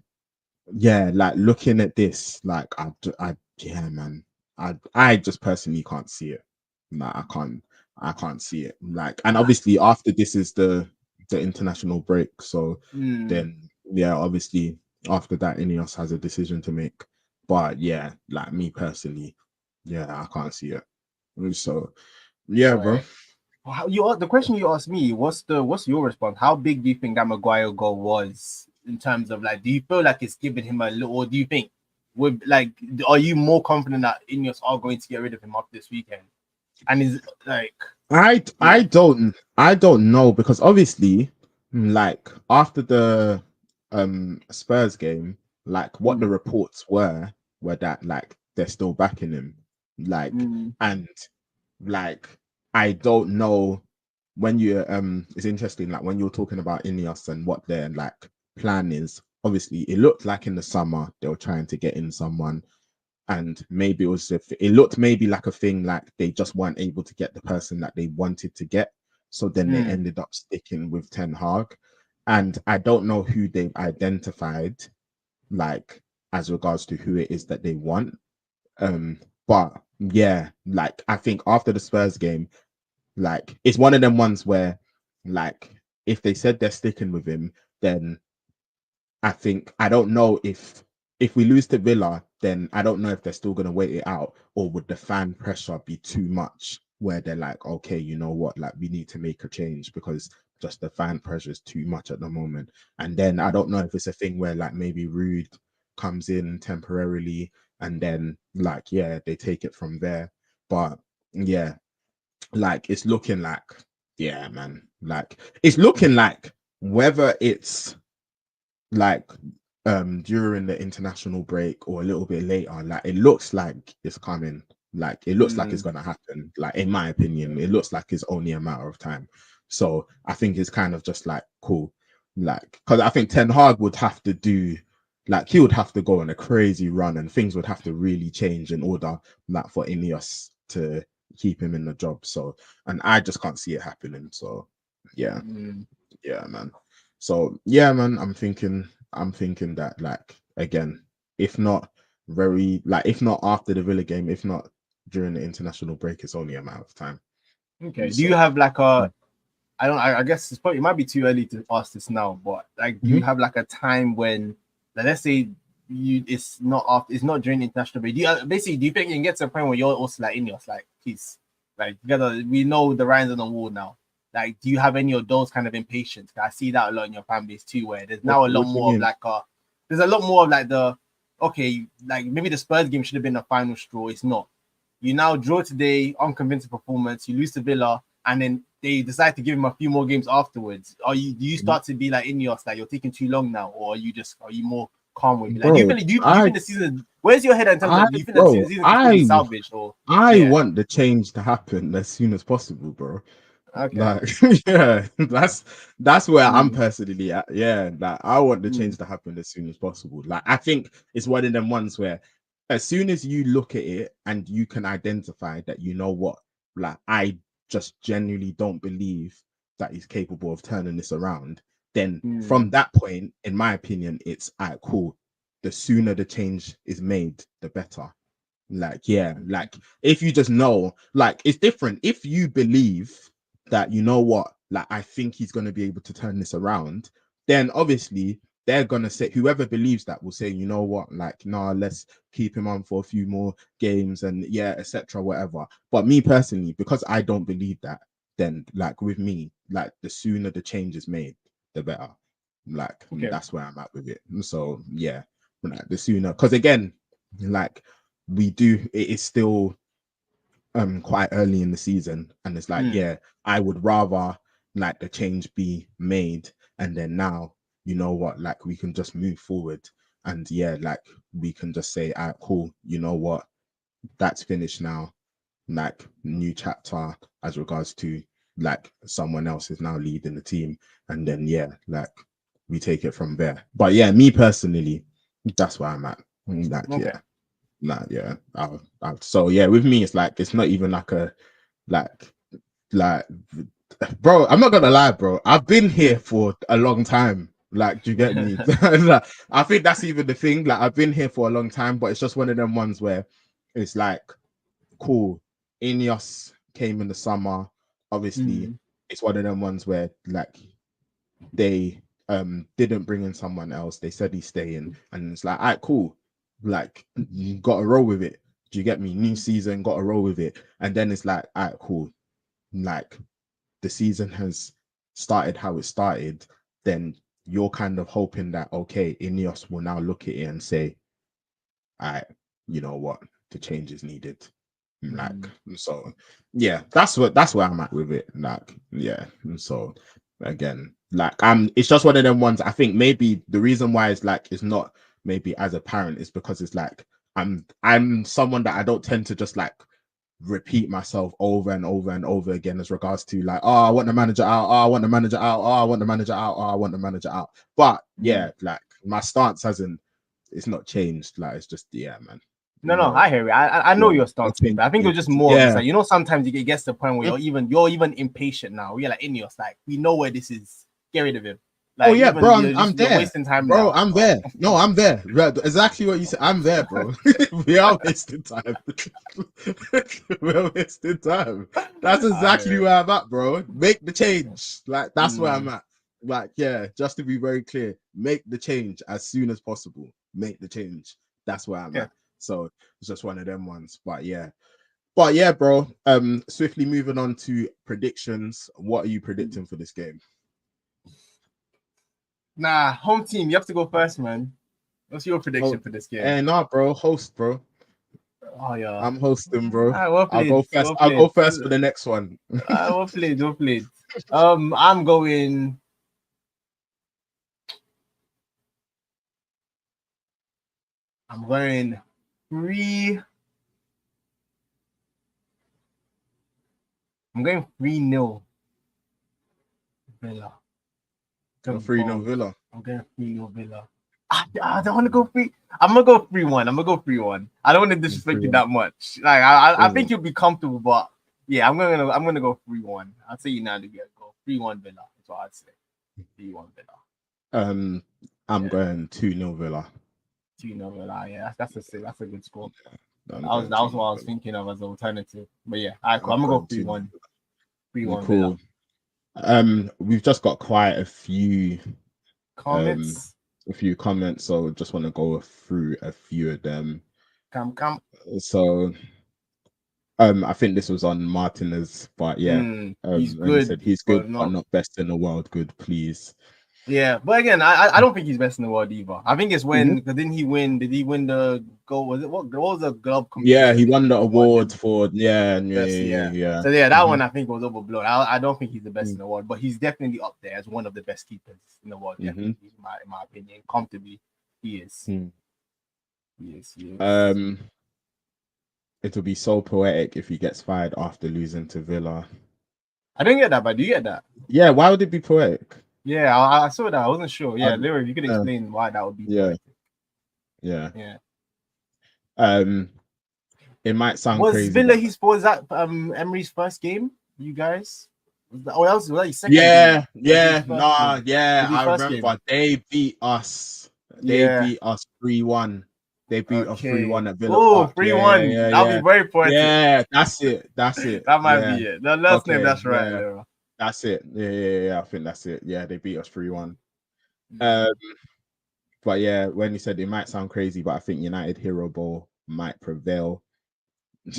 Speaker 1: yeah, like, looking at this, like, yeah, man, I just personally can't see it. Like, I can't see it. Like, and obviously after this is the international break. So then yeah, obviously after that Ineos has a decision to make. But yeah, like me personally, yeah, I can't see it. So yeah,
Speaker 2: All
Speaker 1: bro.
Speaker 2: right. The question you asked me, what's your response? How big do you think that Maguire goal was in terms of, like, do you feel like it's giving him a little, or do you think with, like, are you more confident that Ineos are going to get rid of him after this weekend? And is like,
Speaker 1: I don't know, because obviously like after the Spurs game, like what the reports were that like they're still backing him, like, and like I don't know, when you it's interesting, like when you're talking about Ineos and what their like plan is. Obviously it looked like in the summer they were trying to get in someone, and maybe it looked maybe like a thing, like they just weren't able to get the person that they wanted to get, so then they ended up sticking with Ten Hag. And I don't know who they've identified, like, as regards to who it is that they want. But yeah, like I think after the Spurs game, like it's one of them ones where, like, if they said they're sticking with him, then I think, I don't know if we lose to Villa, then I don't know if they're still going to wait it out, or would the fan pressure be too much where they're like, okay, you know what, like we need to make a change because just the fan pressure is too much at the moment. And then I don't know if it's a thing where like maybe Rude comes in temporarily and then like, yeah, they take it from there. But yeah, like it's looking like, yeah, man, like it's looking like, whether it's like during the international break or a little bit later, like it looks like it's coming, like it looks like it's gonna happen. Like in my opinion, it looks like it's only a matter of time. So I think it's kind of just like cool, like, because I think Ten Hag would have to do, like he would have to go on a crazy run and things would have to really change in order, like, for Ineos to keep him in the job. So, and I just can't see it happening. So yeah, yeah, man. So yeah, man, I'm thinking that, like, again, if not if not after the Villa game, if not during the international break, it's only a matter of time.
Speaker 2: okay. Do
Speaker 1: So
Speaker 2: you have like a, I guess it might be too early to ask this now, but like, do you have like a time when, like, let's say it's not during international break. Do you think you can get to a point where you're also like Ineos, like, please, like, we know the Ryan's on the wall now. Like, do you have any of those kind of impatience? I see that a lot in your fan base too, where there's now a lot more of like there's a lot more of like like maybe the Spurs game should have been a final straw. It's not. You now draw today, unconvincing performance. You lose to Villa, and then they decide to give him a few more games afterwards. Do you start to be like Ineos, like you're taking too long now, or are you more calm with it? Like, do you think the season? Where's your head in terms of? Do you think the season can be salvaged? Or
Speaker 1: I want the change to happen as soon as possible, bro.
Speaker 2: Okay.
Speaker 1: Like, yeah, that's where I'm personally at. Yeah, like I want the change to happen as soon as possible. Like, I think it's one of them ones where as soon as you look at it and you can identify that, you know what, like I just genuinely don't believe that he's capable of turning this around, then from that point, in my opinion, it's cool. The sooner the change is made, the better. Like, yeah, like if you just know, like it's different. If you believe that, you know what, like I think he's going to be able to turn this around, then obviously they're going to say, whoever believes that will say, you know what, like, nah, let's keep him on for a few more games and yeah, etc., whatever. But me personally, because I don't believe that, then like with me, like the sooner the change is made, the better. Like, that's where I'm at with it. So yeah, like the sooner, because again, like it is still quite early in the season, and it's like, yeah, I would rather like the change be made, and then now, you know what, like we can just move forward, and yeah, like we can just say, all right, cool, you know what, that's finished now, like new chapter as regards to like someone else is now leading the team, and then yeah, like we take it from there. But yeah, me personally, that's where I'm at. Like, yeah. Nah, yeah. So yeah, with me, it's like it's not even like a like, bro. I'm not gonna lie, bro. I've been here for a long time. Like, do you get me? Like, I think that's even the thing. Like, I've been here for a long time, but it's just one of them ones where it's like, cool. Ineos came in the summer. Obviously, it's one of them ones where like they didn't bring in someone else. They said he's staying, and it's like, all right, cool. Like, you got to roll with it. Do you get me? New season, got to roll with it. And then it's like, all right, cool. Like, the season has started how it started. Then you're kind of hoping that, okay, Ineos will now look at it and say, all right, you know what, the change is needed. Like, so yeah, that's where I'm at with it. Like, yeah. So again, like it's just one of them ones. I think maybe the reason why it's like it's not maybe as apparent is because it's like I'm someone that I don't tend to just like repeat myself over and over and over again as regards to like, oh, I want the manager out, oh, I want the manager out, oh, I want the manager out, oh, I want the manager out. But yeah, like my stance it's not changed. Like, it's just, yeah, man.
Speaker 2: No, I hear it. I know your stance, but I think it was just more of this, like, you know, sometimes it gets to the point where you're even impatient now. You're like, Ineos, like, we know where this is. Get rid of him. Like,
Speaker 1: oh yeah, bro, I'm there.
Speaker 2: You're wasting time,
Speaker 1: bro.
Speaker 2: now.
Speaker 1: I'm there. No, I'm there. Exactly what you said. I'm there, bro. We are wasting time. We're wasting time. That's exactly where I'm at, bro. Make the change. Like, that's where I'm at. Like, yeah, just to be very clear, make the change as soon as possible. Make the change. That's where I'm at. So it's just one of them ones. But yeah, bro. Swiftly moving on to predictions. What are you predicting for this game?
Speaker 2: Nah, home team. You have to go first, man. What's your prediction for this game?
Speaker 1: Nah, bro. Host, bro.
Speaker 2: Oh yeah,
Speaker 1: I'm hosting, bro.
Speaker 2: I'll
Speaker 1: go first. I'll go first for the next one.
Speaker 2: Well played. I'm going. I'm going 3. I'm going 3-0 Villa.
Speaker 1: 3-0 Villa.
Speaker 2: I'm going 3-0 Villa. I don't want to go 3. I'm gonna go 3-1. I'm gonna go 3-1. I don't want to disrespect you that much. Like, I think you'll be comfortable, but yeah, I'm gonna go 3-1. I'll say you now to go 3-1 Villa. That's what I'd say. 3-1 Villa.
Speaker 1: I'm going 2-0 Villa.
Speaker 2: 2-0 Villa. Yeah, that's a good score. That was what I was thinking of as an alternative. But yeah, all right, cool. I'm gonna go 3-1. 3-1
Speaker 1: cool. Villa. We've just got quite a few
Speaker 2: comments.
Speaker 1: So just want to go through a few of them.
Speaker 2: Come.
Speaker 1: So I think this was on Martinez, but yeah.
Speaker 2: He's
Speaker 1: And he
Speaker 2: good,
Speaker 1: said he's
Speaker 2: but
Speaker 1: good, but not best in the world. Good, please.
Speaker 2: Yeah, but again, I don't think he's best in the world either. I think it's when
Speaker 1: Mhm.
Speaker 2: because didn't he win? Did he win the goal? Was it what was the glove
Speaker 1: Yeah,
Speaker 2: competition?
Speaker 1: he
Speaker 2: Did
Speaker 1: won the
Speaker 2: he award
Speaker 1: award
Speaker 2: him
Speaker 1: for
Speaker 2: best? Yeah.
Speaker 1: yeah.
Speaker 2: So yeah, that
Speaker 1: Mhm.
Speaker 2: one I think was overblown. I don't think he's the best in the world, but he's definitely up there as one of the best keepers in the world. Definitely, in my opinion, comfortably, he is.
Speaker 1: Mhm.
Speaker 2: He is. He is.
Speaker 1: It'll be so poetic if he gets fired after losing to Villa.
Speaker 2: I didn't get that, but do you get that?
Speaker 1: Yeah, why would it be poetic?
Speaker 2: Yeah, I saw that. I wasn't sure. Yeah,
Speaker 1: Um,
Speaker 2: Lyra, you could explain why that would be
Speaker 1: yeah,
Speaker 2: poetic.
Speaker 1: yeah.
Speaker 2: Yeah.
Speaker 1: It might sound
Speaker 2: Was
Speaker 1: crazy,
Speaker 2: Villa
Speaker 1: but
Speaker 2: was that Emery's first game? You guys? Was that his second game?
Speaker 1: yeah,
Speaker 2: Was it his
Speaker 1: yeah,
Speaker 2: first
Speaker 1: nah,
Speaker 2: game?
Speaker 1: yeah.
Speaker 2: Was it his
Speaker 1: I
Speaker 2: first game?
Speaker 1: remember they beat us. They
Speaker 2: Yeah.
Speaker 1: beat us 3-1. They beat us
Speaker 2: Okay.
Speaker 1: 3-1 at Villa
Speaker 2: Oh,
Speaker 1: Park. Yeah,
Speaker 2: 3-1.
Speaker 1: yeah,
Speaker 2: That'll be
Speaker 1: yeah,
Speaker 2: very poetic.
Speaker 1: yeah. That's it. That's it.
Speaker 2: That might
Speaker 1: Yeah.
Speaker 2: be it. Let us know if
Speaker 1: Okay.
Speaker 2: that's right,
Speaker 1: Yeah.
Speaker 2: Lyra.
Speaker 1: That's it. Yeah. I think that's it. Yeah, they beat us 3-1. Um, but yeah, when you said it might sound crazy, but I think United Hero Ball might prevail.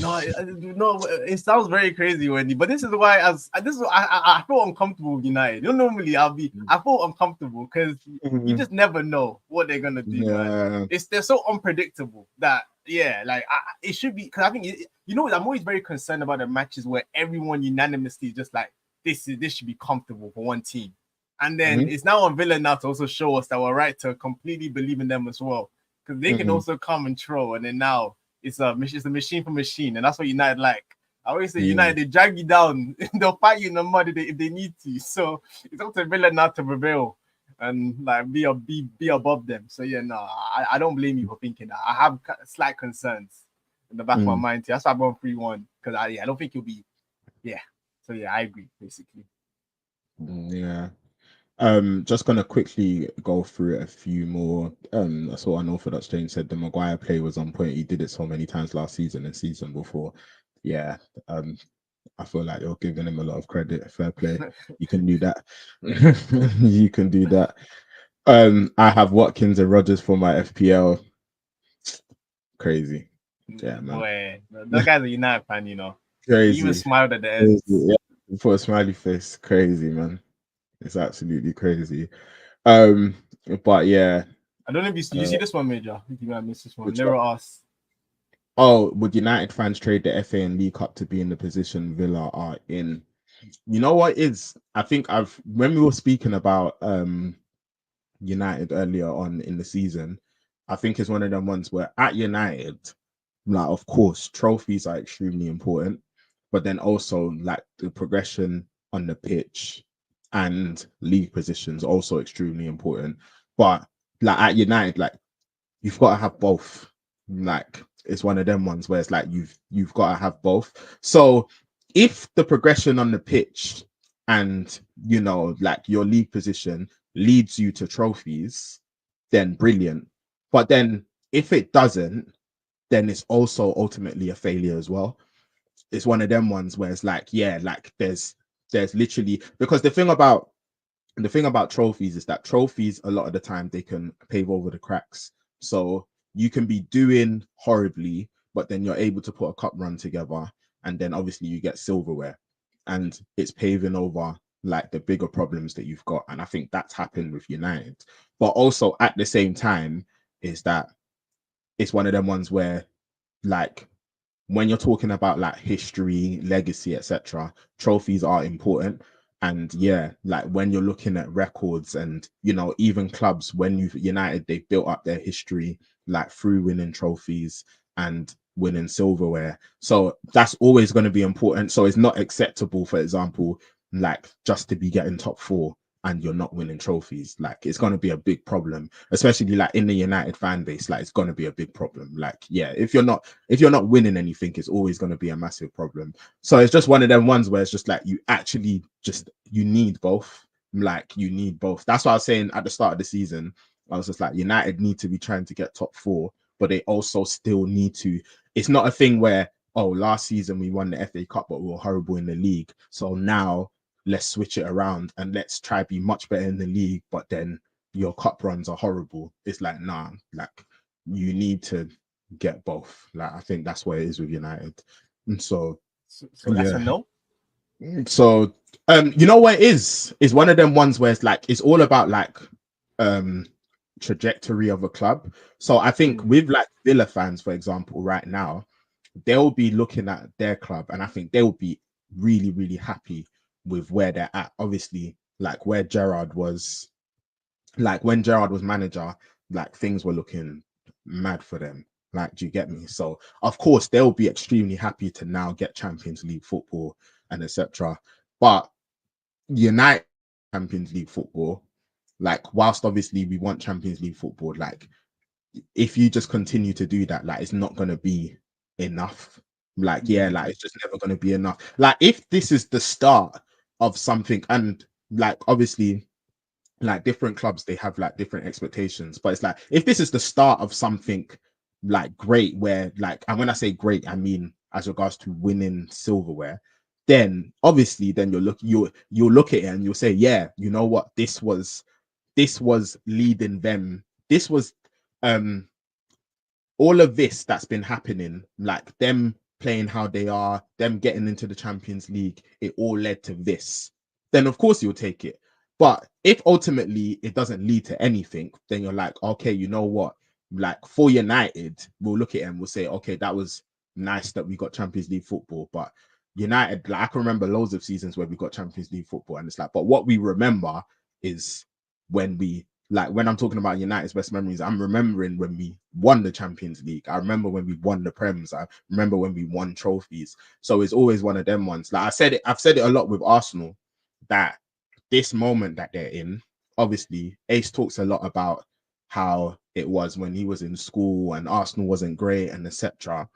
Speaker 2: No, no, it sounds very crazy, Wendy. But this is why, I feel uncomfortable with United. You know, normally I feel uncomfortable because you just never know what they're gonna do, man. They're so unpredictable that it should be because I think I'm always very concerned about the matches where everyone unanimously is just like this should be comfortable for one team, and then it's now on Villa now to also show us that we're right to completely believe in them as well because they can also come and throw, and then now. It's a machine for machine, and that's what United like. I always say United, they drag you down, they'll fight you in the mud if they need to. So it's up to Villa not to prevail and like be above them. So yeah, no, I don't blame you for thinking that. I have slight concerns in the back of my mind too. That's why I'm going 3-1 because I don't think you'll be. Yeah, so yeah, I agree basically.
Speaker 1: Yeah. Just gonna quickly go through a few more. I saw Unorthodox James said the Maguire play was on point. He did it so many times last season and season before. Yeah. I feel like you're giving him a lot of credit. Fair play. You can do that. You can do that. I have Watkins and Rogers for my FPL. Crazy. Yeah, man.
Speaker 2: Boy, that guy's a United fan, you know. He even
Speaker 1: Crazy.
Speaker 2: smiled at the
Speaker 1: Crazy.
Speaker 2: end.
Speaker 1: Yeah. Put a smiley face. Crazy, man. It's absolutely crazy. But yeah.
Speaker 2: I don't know if you see this one, Major. If you might miss this one.
Speaker 1: Which one?
Speaker 2: Lyra asked.
Speaker 1: Oh, would United fans trade the FA and League Cup to be in the position Villa are in? You know what is? I think when we were speaking about United earlier on in the season, I think it's one of them ones where at United, like of course, trophies are extremely important, but then also like the progression on the pitch and league positions also extremely important. But like at United, like you've got to have both. Like it's one of them ones where it's like you've got to have both. So if the progression on the pitch and like your league position leads you to trophies, then brilliant. But then if it doesn't, then it's also ultimately a failure as well. It's one of them ones where it's like, yeah, like there's literally because the thing about trophies is that trophies a lot of the time they can pave over the cracks. So you can be doing horribly, but then you're able to put a cup run together, and then obviously you get silverware, and it's paving over like the bigger problems that you've got. And I think that's happened with United. But also at the same time, is that it's one of them ones where like when you're talking about like history, legacy, etc., trophies are important. And yeah, like when you're looking at records and even clubs, when you've United, they've built up their history like through winning trophies and winning silverware. So that's always going to be important. So it's not acceptable, for example, like just to be getting top four and you're not winning trophies. Like it's going to be a big problem, especially like in the United fan base. Like it's going to be a big problem. Like yeah, if you're not winning anything, it's always going to be a massive problem. So it's just one of them ones where it's just like you need both. Like you need both. That's what I was saying at the start of the season. I was just like, United need to be trying to get top four, but they also still need to. It's not a thing where, oh, last season we won the FA Cup, but we were horrible in the league. So now let's switch it around and let's try be much better in the league, but then your cup runs are horrible. It's like, nah, like you need to get both. Like I think that's what it is with United. And so
Speaker 2: that's a
Speaker 1: yeah.
Speaker 2: no.
Speaker 1: So you know what it is? It's one of them ones where it's like it's all about like trajectory of a club. So I think with like Villa fans, for example, right now, they'll be looking at their club and I think they'll be really, really happy with where they're at. Obviously, like where Gerrard was, like when Gerrard was manager, like things were looking mad for them. Like, do you get me? So of course they'll be extremely happy to now get Champions League football and etc. But United Champions League football, like whilst obviously we want Champions League football, like if you just continue to do that, like it's not gonna be enough. Like, yeah, like it's just never gonna be enough. Like, if this is the start of something, and like obviously, like different clubs, they have like different expectations, but it's like if this is the start of something like great, where like, and when I say great, I mean as regards to winning silverware, then obviously then you'll look at it and you'll say, yeah, you know what, this was leading them. This was all of this that's been happening, like them playing how they are, them getting into the Champions League, it all led to this. Then of course you'll take it. But if ultimately it doesn't lead to anything, then you're like, okay, you know what? Like for United, we'll look at it and we'll say, okay, that was nice that we got Champions League football. But United, like I can remember loads of seasons where we got Champions League football, and it's like, but what we remember is when we, like when I'm talking about United's best memories, I'm remembering when we won the Champions League. I remember when we won the Prems. I remember when we won trophies. So it's always one of them ones. Like I've said it a lot with Arsenal, that this moment that they're in, obviously Ace talks a lot about how it was when he was in school and Arsenal wasn't great and etc.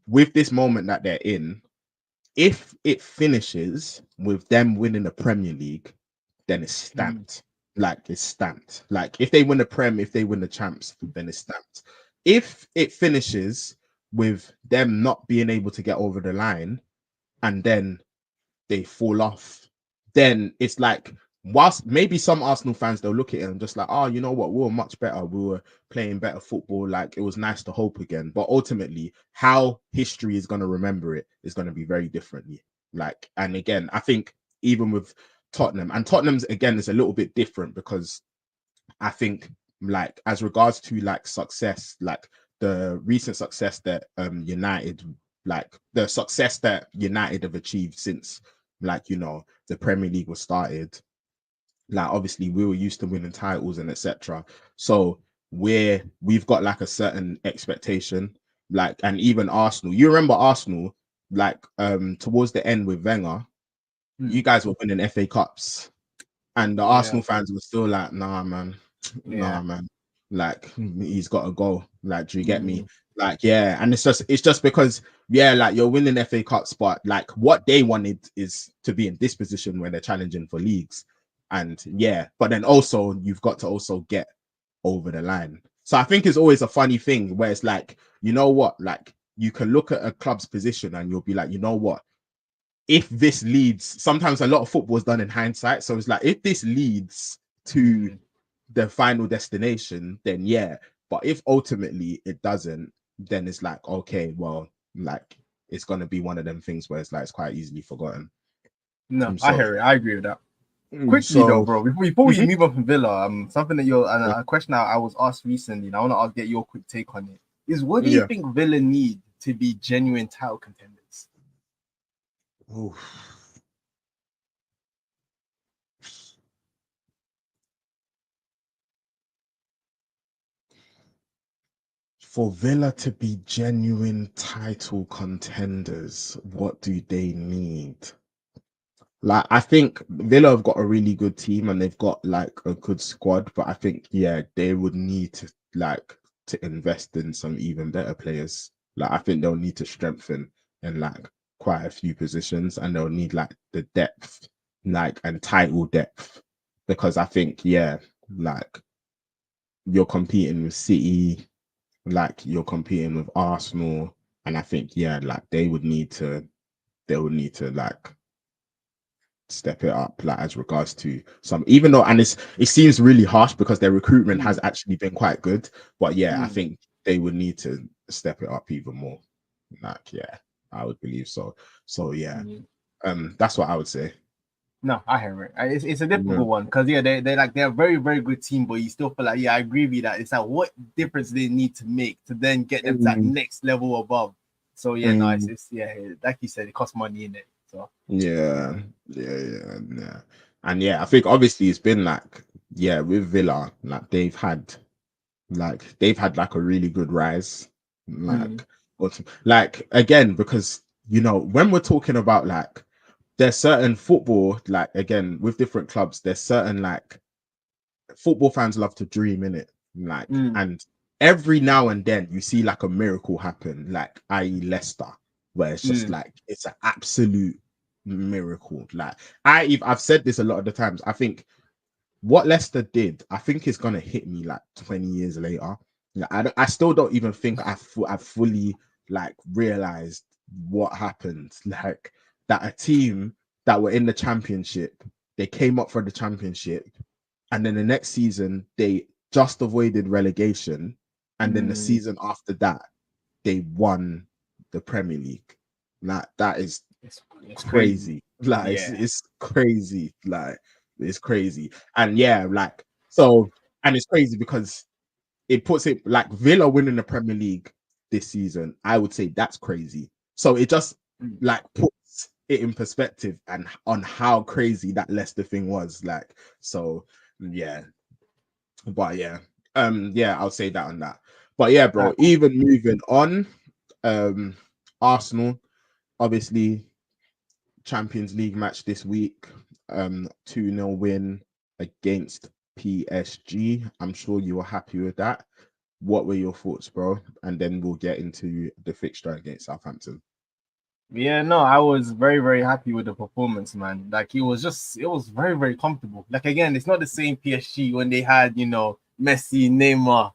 Speaker 1: With this moment that they're in, if it finishes with them winning the Premier League, then it's stamped. Like it's stamped. Like if they win the Prem, if they win the champs, then it's stamped. If it finishes with them not being able to get over the line and then they fall off, then it's like, whilst maybe some Arsenal fans, they'll look at it and just like, oh, you know what, we were much better, we were playing better football, like it was nice to hope again. But ultimately, how history is going to remember it is going to be very differently. Like, and again, I think even with Tottenham, and Tottenham's again is a little bit different, because I think like as regards to like success, like the recent success that United, like the success that United have achieved since, like, you know, the Premier League was started, like obviously we were used to winning titles and etc. So we've got like a certain expectation, like, and even Arsenal, you remember Arsenal, like towards the end with Wenger, you guys were winning FA Cups, and the Arsenal fans were still like, nah, man, nah, man, like he's got to go. Like, do you get me? Like, yeah, and it's just because, yeah, like you're winning FA Cups, but like what they wanted is to be in this position where they're challenging for leagues, and yeah, but then also you've got to also get over the line. So I think it's always a funny thing where it's like, you know what, like you can look at a club's position and you'll be like, you know what, if this leads, sometimes a lot of football is done in hindsight. So it's like, if this leads to the final destination, then yeah. But if ultimately it doesn't, then it's like, okay, well, like it's gonna be one of them things where it's like it's quite easily forgotten.
Speaker 2: No, I
Speaker 1: So,
Speaker 2: hear it. I agree with that. Quickly though, bro, before we move on from Villa, something that a question I was asked recently, and I want to get your quick take on it, is what do you think Villa need to be genuine title contenders?
Speaker 1: Oof. For Villa to be genuine title contenders, what do they need? Like, I think Villa have got a really good team and they've got like a good squad, but I think, yeah, they would need to like to invest in some even better players. Like, I think they'll need to strengthen in like quite a few positions, and they'll need like the depth, like, and title depth, because I think, yeah, like you're competing with City, like you're competing with Arsenal, and I think, yeah, like they would need to like step it up, like as regards to some, even though, and it seems really harsh because their recruitment has actually been quite good, but yeah, I think they would need to step it up even more. Like, yeah, I would believe so. So yeah,
Speaker 2: Mm.
Speaker 1: that's what I would say.
Speaker 2: No, I hear it. It's a
Speaker 1: Yeah.
Speaker 2: difficult one because yeah, they're a very very good team, but you still feel like yeah, I agree with you that it's like what difference they need to make to then get them to that
Speaker 1: Mm,
Speaker 2: next level above. So yeah, no,
Speaker 1: mm,
Speaker 2: it's yeah, like you said, it costs money in it. So
Speaker 1: yeah, yeah. And yeah, I think obviously it's been like, yeah, with Villa, like they've had like a really good rise.
Speaker 2: mm,
Speaker 1: Like again, because when we're talking about like there's certain football, like again, with different clubs, there's certain like football fans love to dream in it. Like,
Speaker 2: mm,
Speaker 1: and every now and then you see like a miracle happen, like i.e. Leicester, where it's just
Speaker 2: mm,
Speaker 1: like it's an absolute miracle. Like I've said this a lot of the times. I think what Leicester did, I think is gonna hit me like 20 years later. Yeah, I still don't even think I've fully like realized what happened. Like that a team that were in the championship, they came up for the championship, and then the next season they just avoided relegation, and then the
Speaker 2: mm.
Speaker 1: season after that they won the Premier League. Like that is
Speaker 2: It's crazy.
Speaker 1: crazy. Like
Speaker 2: Yeah.
Speaker 1: it's crazy. Like it's crazy. And yeah, like so, and it's crazy because it puts it like Villa winning the Premier League this season. I would say that's crazy. So it just
Speaker 2: Mm.
Speaker 1: like puts it in perspective and on how crazy that Leicester thing was. Like so, yeah. But yeah, I'll say that on that. But yeah,
Speaker 2: All
Speaker 1: bro.
Speaker 2: right, cool.
Speaker 1: Even moving on, um, Arsenal obviously Champions League match this week. 2-0 win against PSG. I'm sure you were happy with that. What were your thoughts, bro? And then we'll get into the fixture against Southampton.
Speaker 2: Yeah, no, I was very, very happy with the performance, man. Like it was very, very comfortable. Like again, it's not the same PSG when they had, Messi, Neymar,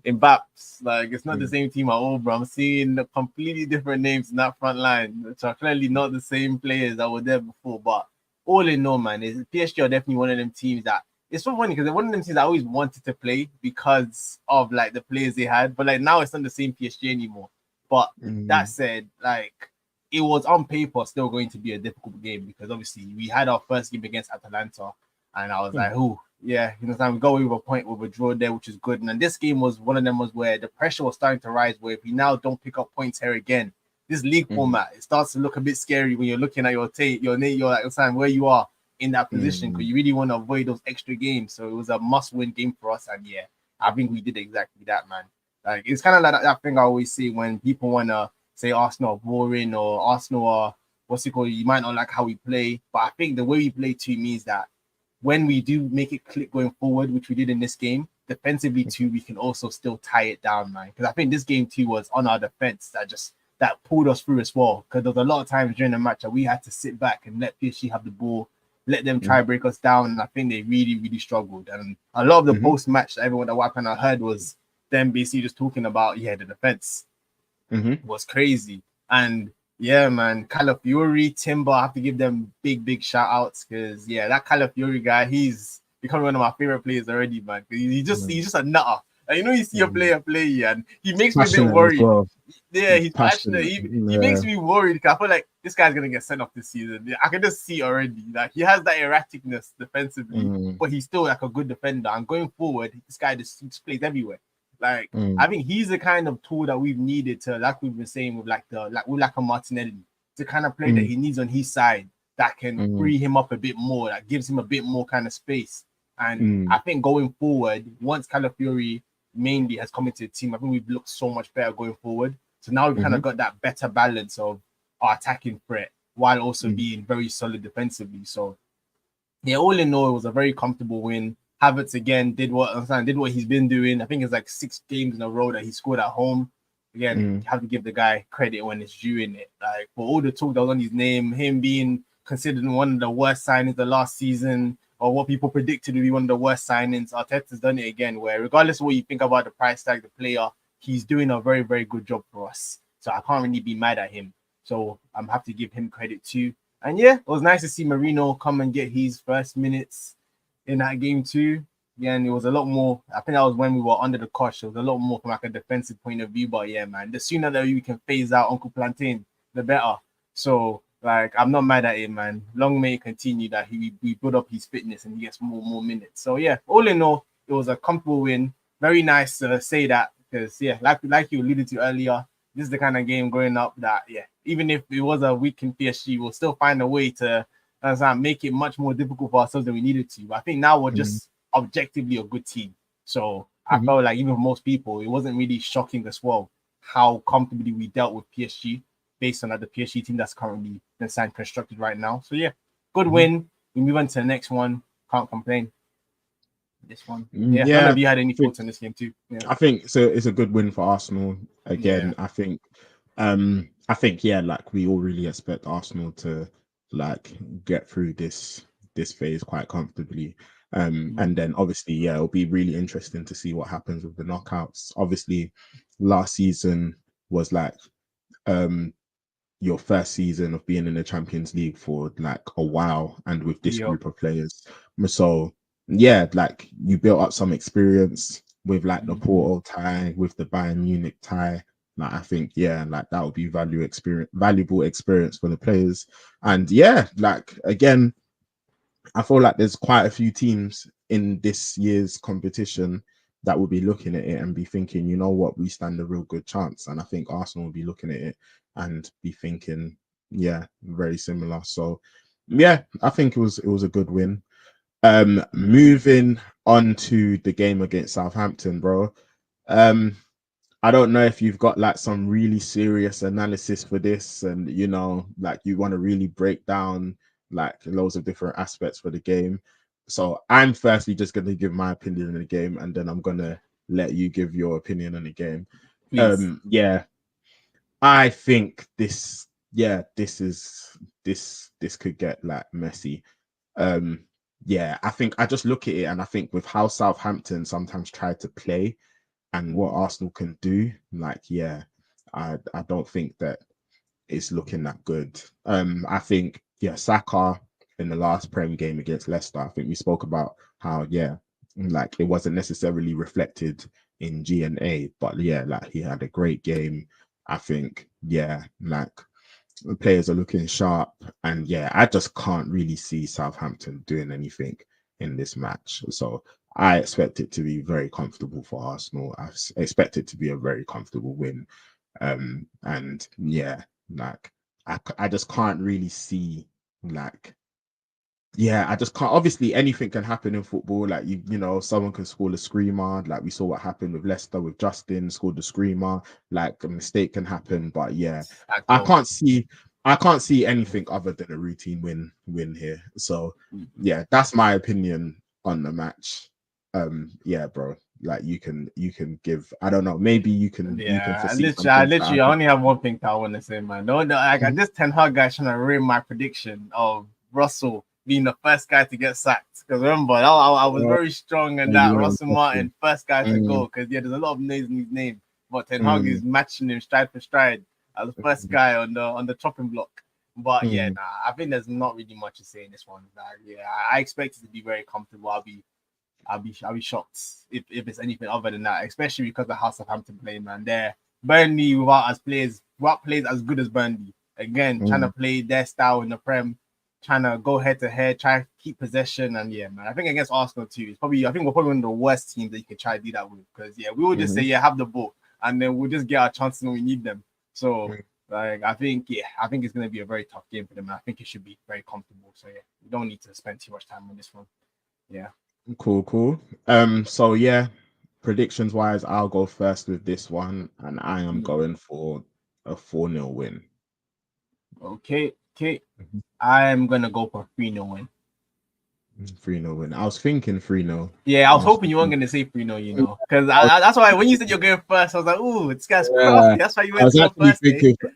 Speaker 2: Mbappe. Like it's not the
Speaker 1: Mm,
Speaker 2: same team at all, bro. I'm seeing completely different names in that front line, which are clearly not the same players that were there before. But all in all, man, PSG are definitely one of them teams that it's so funny because they're one of them teams I always wanted to play because of like the players they had. But like now it's not the same PSG anymore. But that
Speaker 1: mm,
Speaker 2: said, like it was on paper still going to be a difficult game because obviously we had our first game against Atalanta, and I was
Speaker 1: mm,
Speaker 2: like, "Oh, yeah, we go with a point with a draw there, which is good." And then this game was one of them was where the pressure was starting to rise. Where if we now don't pick up points here again, this league
Speaker 1: mm,
Speaker 2: format it starts to look a bit scary when you're looking at your like time where you are in that position because
Speaker 1: mm,
Speaker 2: you really want to avoid those extra games. So it was a must-win game for us, and yeah, I think we did exactly that, man. Like it's kind of like that thing I always say when people wanna say Arsenal are boring or Arsenal are what's it called? You might not like how we play, but I think the way we play too means that when we do make it click going forward, which we did in this game, defensively too, we can also still tie it down, man. Because I think this game too was on our defense that pulled us through as well. Because there was a lot of times during the match that we had to sit back and let PSG have the ball, let them try
Speaker 1: mm,
Speaker 2: break us down. And I think they really, really struggled. And a lot of the
Speaker 1: mhm,
Speaker 2: post match, everyone that I kind of heard was them basically just talking about, yeah, the defense
Speaker 1: mhm.
Speaker 2: was crazy. And yeah, man, Calafiori, Timber, I have to give them big, big shout outs because yeah, that Calafiori guy, he's becoming one of my favorite players already, man. He's just a nutter. And you see a
Speaker 1: Mm.
Speaker 2: player play, and he makes me a bit
Speaker 1: Passionate as
Speaker 2: worried.
Speaker 1: well.
Speaker 2: Yeah,
Speaker 1: He's
Speaker 2: he's passionate.
Speaker 1: passionate.
Speaker 2: He
Speaker 1: Yeah.
Speaker 2: makes me worried because I feel like this guy's gonna get sent off this season. I can just see already. Like he has that erraticness defensively,
Speaker 1: Mm,
Speaker 2: but he's still like a good defender. And going forward, this guy just plays everywhere. Like
Speaker 1: mm,
Speaker 2: I think he's the kind of tool that we've needed to, like we've been saying with like a Martinelli, the kind of play that
Speaker 1: mm,
Speaker 2: he needs on his side that can
Speaker 1: mm,
Speaker 2: free him up a bit more, that gives him a bit more kind of space. And
Speaker 1: mm,
Speaker 2: I think going forward, once Calafiori mainly has come into the team, I think we've looked so much better going forward. So now we've kind
Speaker 1: mhm,
Speaker 2: of got that better balance of our attacking threat while also
Speaker 1: mm,
Speaker 2: being very solid defensively. So yeah, all in all, it was a very comfortable win. Havertz again did what he's been doing. I think it's like 6 games in a row that he scored at home. Again,
Speaker 1: mm,
Speaker 2: you have to give the guy credit when it's due in it. Like for all the talk that was on his name, him being considered one of the worst signings the last season, or what people predicted to be one of the worst signings, Arteta's done it again. Where regardless of what you think about the price tag, the player, he's doing a very, very good job for us. So I can't really be mad at him. So I'm happy to give him credit too. And yeah, it was nice to see Marino come and get his first minutes in that game too. Again, it was a lot more. I think that was when we were under the cosh. It was a lot more from like a defensive point of view. But yeah, man, the sooner that we can phase out Uncle Plantain, the better. So like, I'm not mad at it, man. Long may it continue that we build up his fitness and he gets more minutes. So yeah, all in all, it was a comfortable win. Very nice to say that because yeah, like you alluded to earlier, this is the kind of game growing up that yeah, even if it was a weakened PSG, we'll still find a way to make it much more difficult for ourselves than we needed to. But I think now we're just objectively a good team. So I felt like even for most people, it wasn't really shocking as well how comfortably we dealt with PSG based on the PSG team that's currently been signed constructed right now. So yeah, good win. We move on to the next one. Can't complain. This one. Yeah. None of you had any thoughts on this game too. Yeah.
Speaker 1: I think so. It's a good win for Arsenal again.
Speaker 2: Yeah.
Speaker 1: I think yeah, like we all really expect Arsenal to like get through this phase quite comfortably. And then obviously, yeah, it'll be really interesting to see what happens with the knockouts. Obviously, last season was like your first season of being in the Champions League for like a while, and with this group of players. So yeah, like you built up some experience with like the Porto tie, with the Bayern Munich tie. Like I think, yeah, like that would be valuable experience for the players. And yeah, like again, I feel like there's quite a few teams in this year's competition that will be looking at it and be thinking, you know what, we stand a real good chance. And I think Arsenal will be looking at it and be thinking, yeah, very similar. So yeah, I think it was a good win. Moving on to the game against Southampton, bro. I don't know if you've got like some really serious analysis for this, and you know, like you want to really break down like loads of different aspects for the game. So I'm firstly just going to give my opinion on the game, and then I'm going to let you give your opinion on the game.
Speaker 2: Please.
Speaker 1: Yeah, I think this could get like messy. Yeah, I think I just look at it and I think with how Southampton sometimes try to play and what Arsenal can do, like yeah, I don't think that it's looking that good. I think yeah, Saka in the last Prem game against Leicester, I think we spoke about how yeah, like it wasn't necessarily reflected in G&A, but yeah, like he had a great game. I think yeah, like the players are looking sharp, and yeah, I just can't really see Southampton doing anything in this match. So I expect it to be very comfortable for Arsenal. I expect it to be a very comfortable win. And yeah, like I just can't really see like yeah, I just can't. Obviously, anything can happen in football. Like you know, someone can score a screamer. Like we saw what happened with Leicester with Justin scored the screamer. Like a mistake can happen, but yeah, I can't see. I can't see anything other than a routine win here. So yeah, that's my opinion on the match. Yeah, bro. Like you can give. I don't know. Maybe you can foresee something.
Speaker 2: I only have one thing that I want to say, man. No, like this Ten Hag guy trying to ruin my prediction of Russell being the first guy to get sacked. Because remember, I was very strong in that Russell Martin first guy to go. Because yeah, there's a lot of names in his name, but Ten Hag is matching him stride for stride as the first guy on the chopping block. But yeah, I think there's not really much to say in this one. Yeah, I expect it to be very comfortable. I'll be shocked if it's anything other than that, especially because of how Southampton play, man. They're Burnley without players as good as Burnley. Again, trying to play their style in the Prem, trying to go head to head, try to keep possession, and yeah, man. I think against Arsenal too, I think we're probably one of the worst teams that you can try to do that with. Because yeah, we will just say, yeah, have the ball, and then we'll just get our chances when we need them. So like I think it's gonna be a very tough game for them. I think it should be very comfortable. So yeah, we don't need to spend too much time on this one. Yeah.
Speaker 1: Cool. So yeah, predictions wise, I'll go first with this one, and I am going for a 4-0 win.
Speaker 2: Okay. I'm gonna go for 3-0 win.
Speaker 1: 3-0 win. I was thinking 3-0.
Speaker 2: Yeah, I was hoping you weren't gonna say 3-0, you know, because that's why when you said you're going first, I was like, "Ooh, this guy's crafty." That's why you went to first.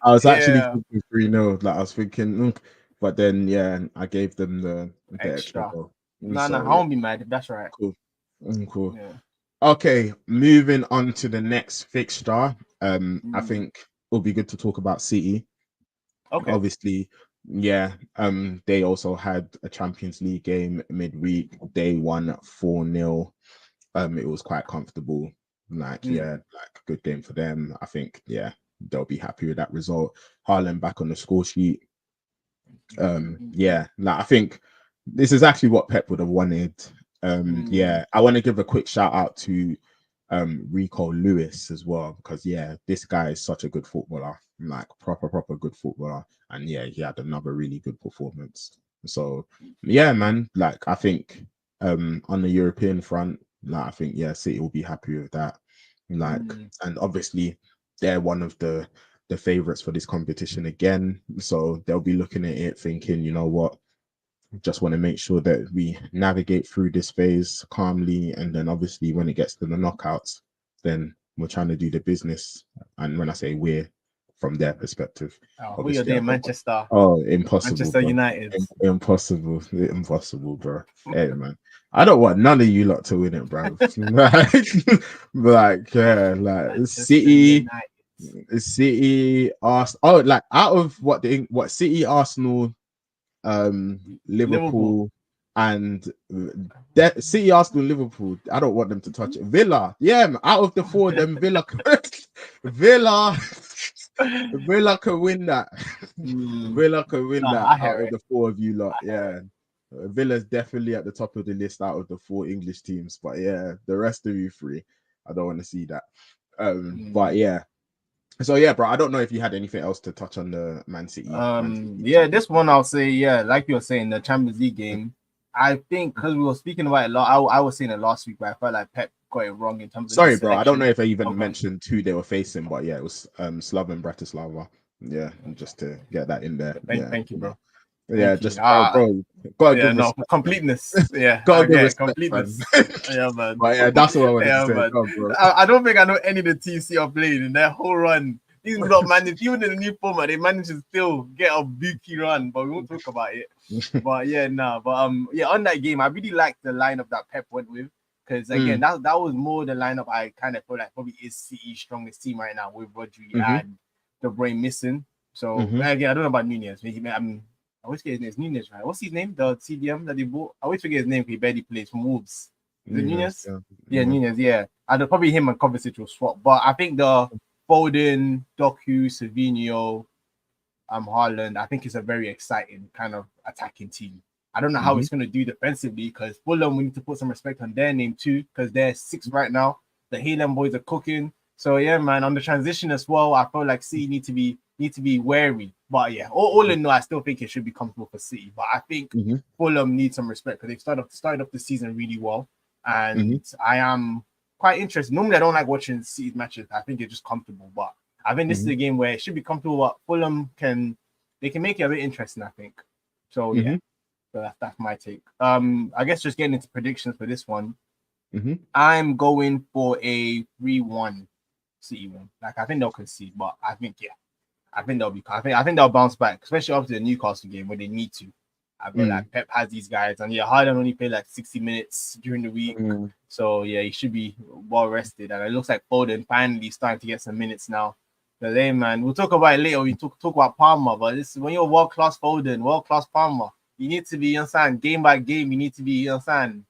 Speaker 1: I was actually thinking 3-0. Like I was thinking, but then yeah, I gave them the extra goal.
Speaker 2: No, I won't be mad if that's right.
Speaker 1: Cool. Yeah. Okay, moving on to the next fixture. I think it'll be good to talk about City.
Speaker 2: Okay.
Speaker 1: Obviously, Yeah, they also had a Champions League game midweek. They won 4-0. It was quite comfortable. Like, yeah, like good game for them. I think, yeah, they'll be happy with that result. Haaland back on the score sheet. Yeah, like I think this is actually what Pep would have wanted. Yeah, I want to give a quick shout out to Rico Lewis as well, because yeah, this guy is such a good footballer, like proper good footballer, and yeah, he had another really good performance. So yeah, man, like I think on the European front, like I think yeah, City will be happy with that. Like, and obviously they're one of the favorites for this competition again, so they'll be looking at it thinking, you know what, just want to make sure that we navigate through this phase calmly, and then obviously when it gets to the knockouts, then we're trying to do the business. And when I say we're, from their perspective,
Speaker 2: Who you're
Speaker 1: obviously
Speaker 2: doing, Manchester?
Speaker 1: oh, impossible,
Speaker 2: Manchester
Speaker 1: bro.
Speaker 2: United.
Speaker 1: Impossible, bro. Hey, man, I don't want none of you lot to win it, bro. Like yeah, like
Speaker 2: Manchester United.
Speaker 1: City, Arsenal. Oh, like out of what City, Arsenal,
Speaker 2: Liverpool.
Speaker 1: Liverpool, and City, Arsenal, Liverpool. I don't want them to touch it. Villa, yeah, man, out of the four of them, Villa, Villa, Villa can win that. Villa can win that out of the four of you lot. Yeah. Villa's definitely at the top of the list out of the four English teams, but yeah, the rest of you three, I don't want to see that. But yeah, so yeah, bro, I don't know if you had anything else to touch on the Man City.
Speaker 2: Yeah, this one I'll say, yeah, like you were saying, the Champions League game. I think because we were speaking about it a lot, I was saying it last week, but I felt like Pep got it wrong in terms of.
Speaker 1: Sorry, bro, I don't know if I even mentioned who they were facing, but yeah, it was Slaven Bratislava. Yeah, and just to get that in there.
Speaker 2: Thank you, bro.
Speaker 1: Yeah, just bro, gotta give respect,
Speaker 2: completeness. Yeah,
Speaker 1: gotta give respect,
Speaker 2: completeness. Yeah, man.
Speaker 1: But yeah, that's what I wanted to say.
Speaker 2: Man.
Speaker 1: Go, bro.
Speaker 2: I don't think I know any of the teams you are playing in their whole run. These not managed, even in the new format, they managed to still get a bookie run, but we won't talk about it. But yeah, yeah, on that game, I really liked the lineup that Pep went with. Because again, that was more the lineup I kind of feel like probably is City's strongest team right now, with Rodri and De Bruyne missing. So again, I don't know about Nunez. I always forget his name. It's Nunez, right? What's his name? The CDM that they bought. I always forget his name because he barely plays from Wolves. Is it Nunez? Yeah, Nunez. Yeah, and probably him and Kovacic will swap. But I think the Foden, Doku, Savinho, Haaland, I think it's a very exciting kind of attacking team. I don't know how it's going to do defensively, because Fulham, we need to put some respect on their name too, because they're 6th right now. The Haaland boys are cooking. So yeah, man, on the transition as well, I feel like City need to be wary. But yeah, all in all, I still think it should be comfortable for City. But I think Fulham needs some respect, because they've started off the season really well. And I am quite interested. Normally, I don't like watching City's matches. I think they're just comfortable. But I think this is a game where it should be comfortable. But Fulham can make it a bit interesting, I think. So yeah, so that's my take. I guess just getting into predictions for this one. I'm going for a 3-1 City win. Like, I think they'll concede, but I think they'll bounce back, especially after the Newcastle game where they need to. I feel like Pep has these guys, and yeah, Haaland only played like 60 minutes during the week, so yeah, he should be well rested. And it looks like Foden finally starting to get some minutes now. But hey, man, we'll talk about it later. We talk about Palmer, but this when you're world class Foden, world class Palmer, you need to be, you understand, game by game, you need to be, you understand,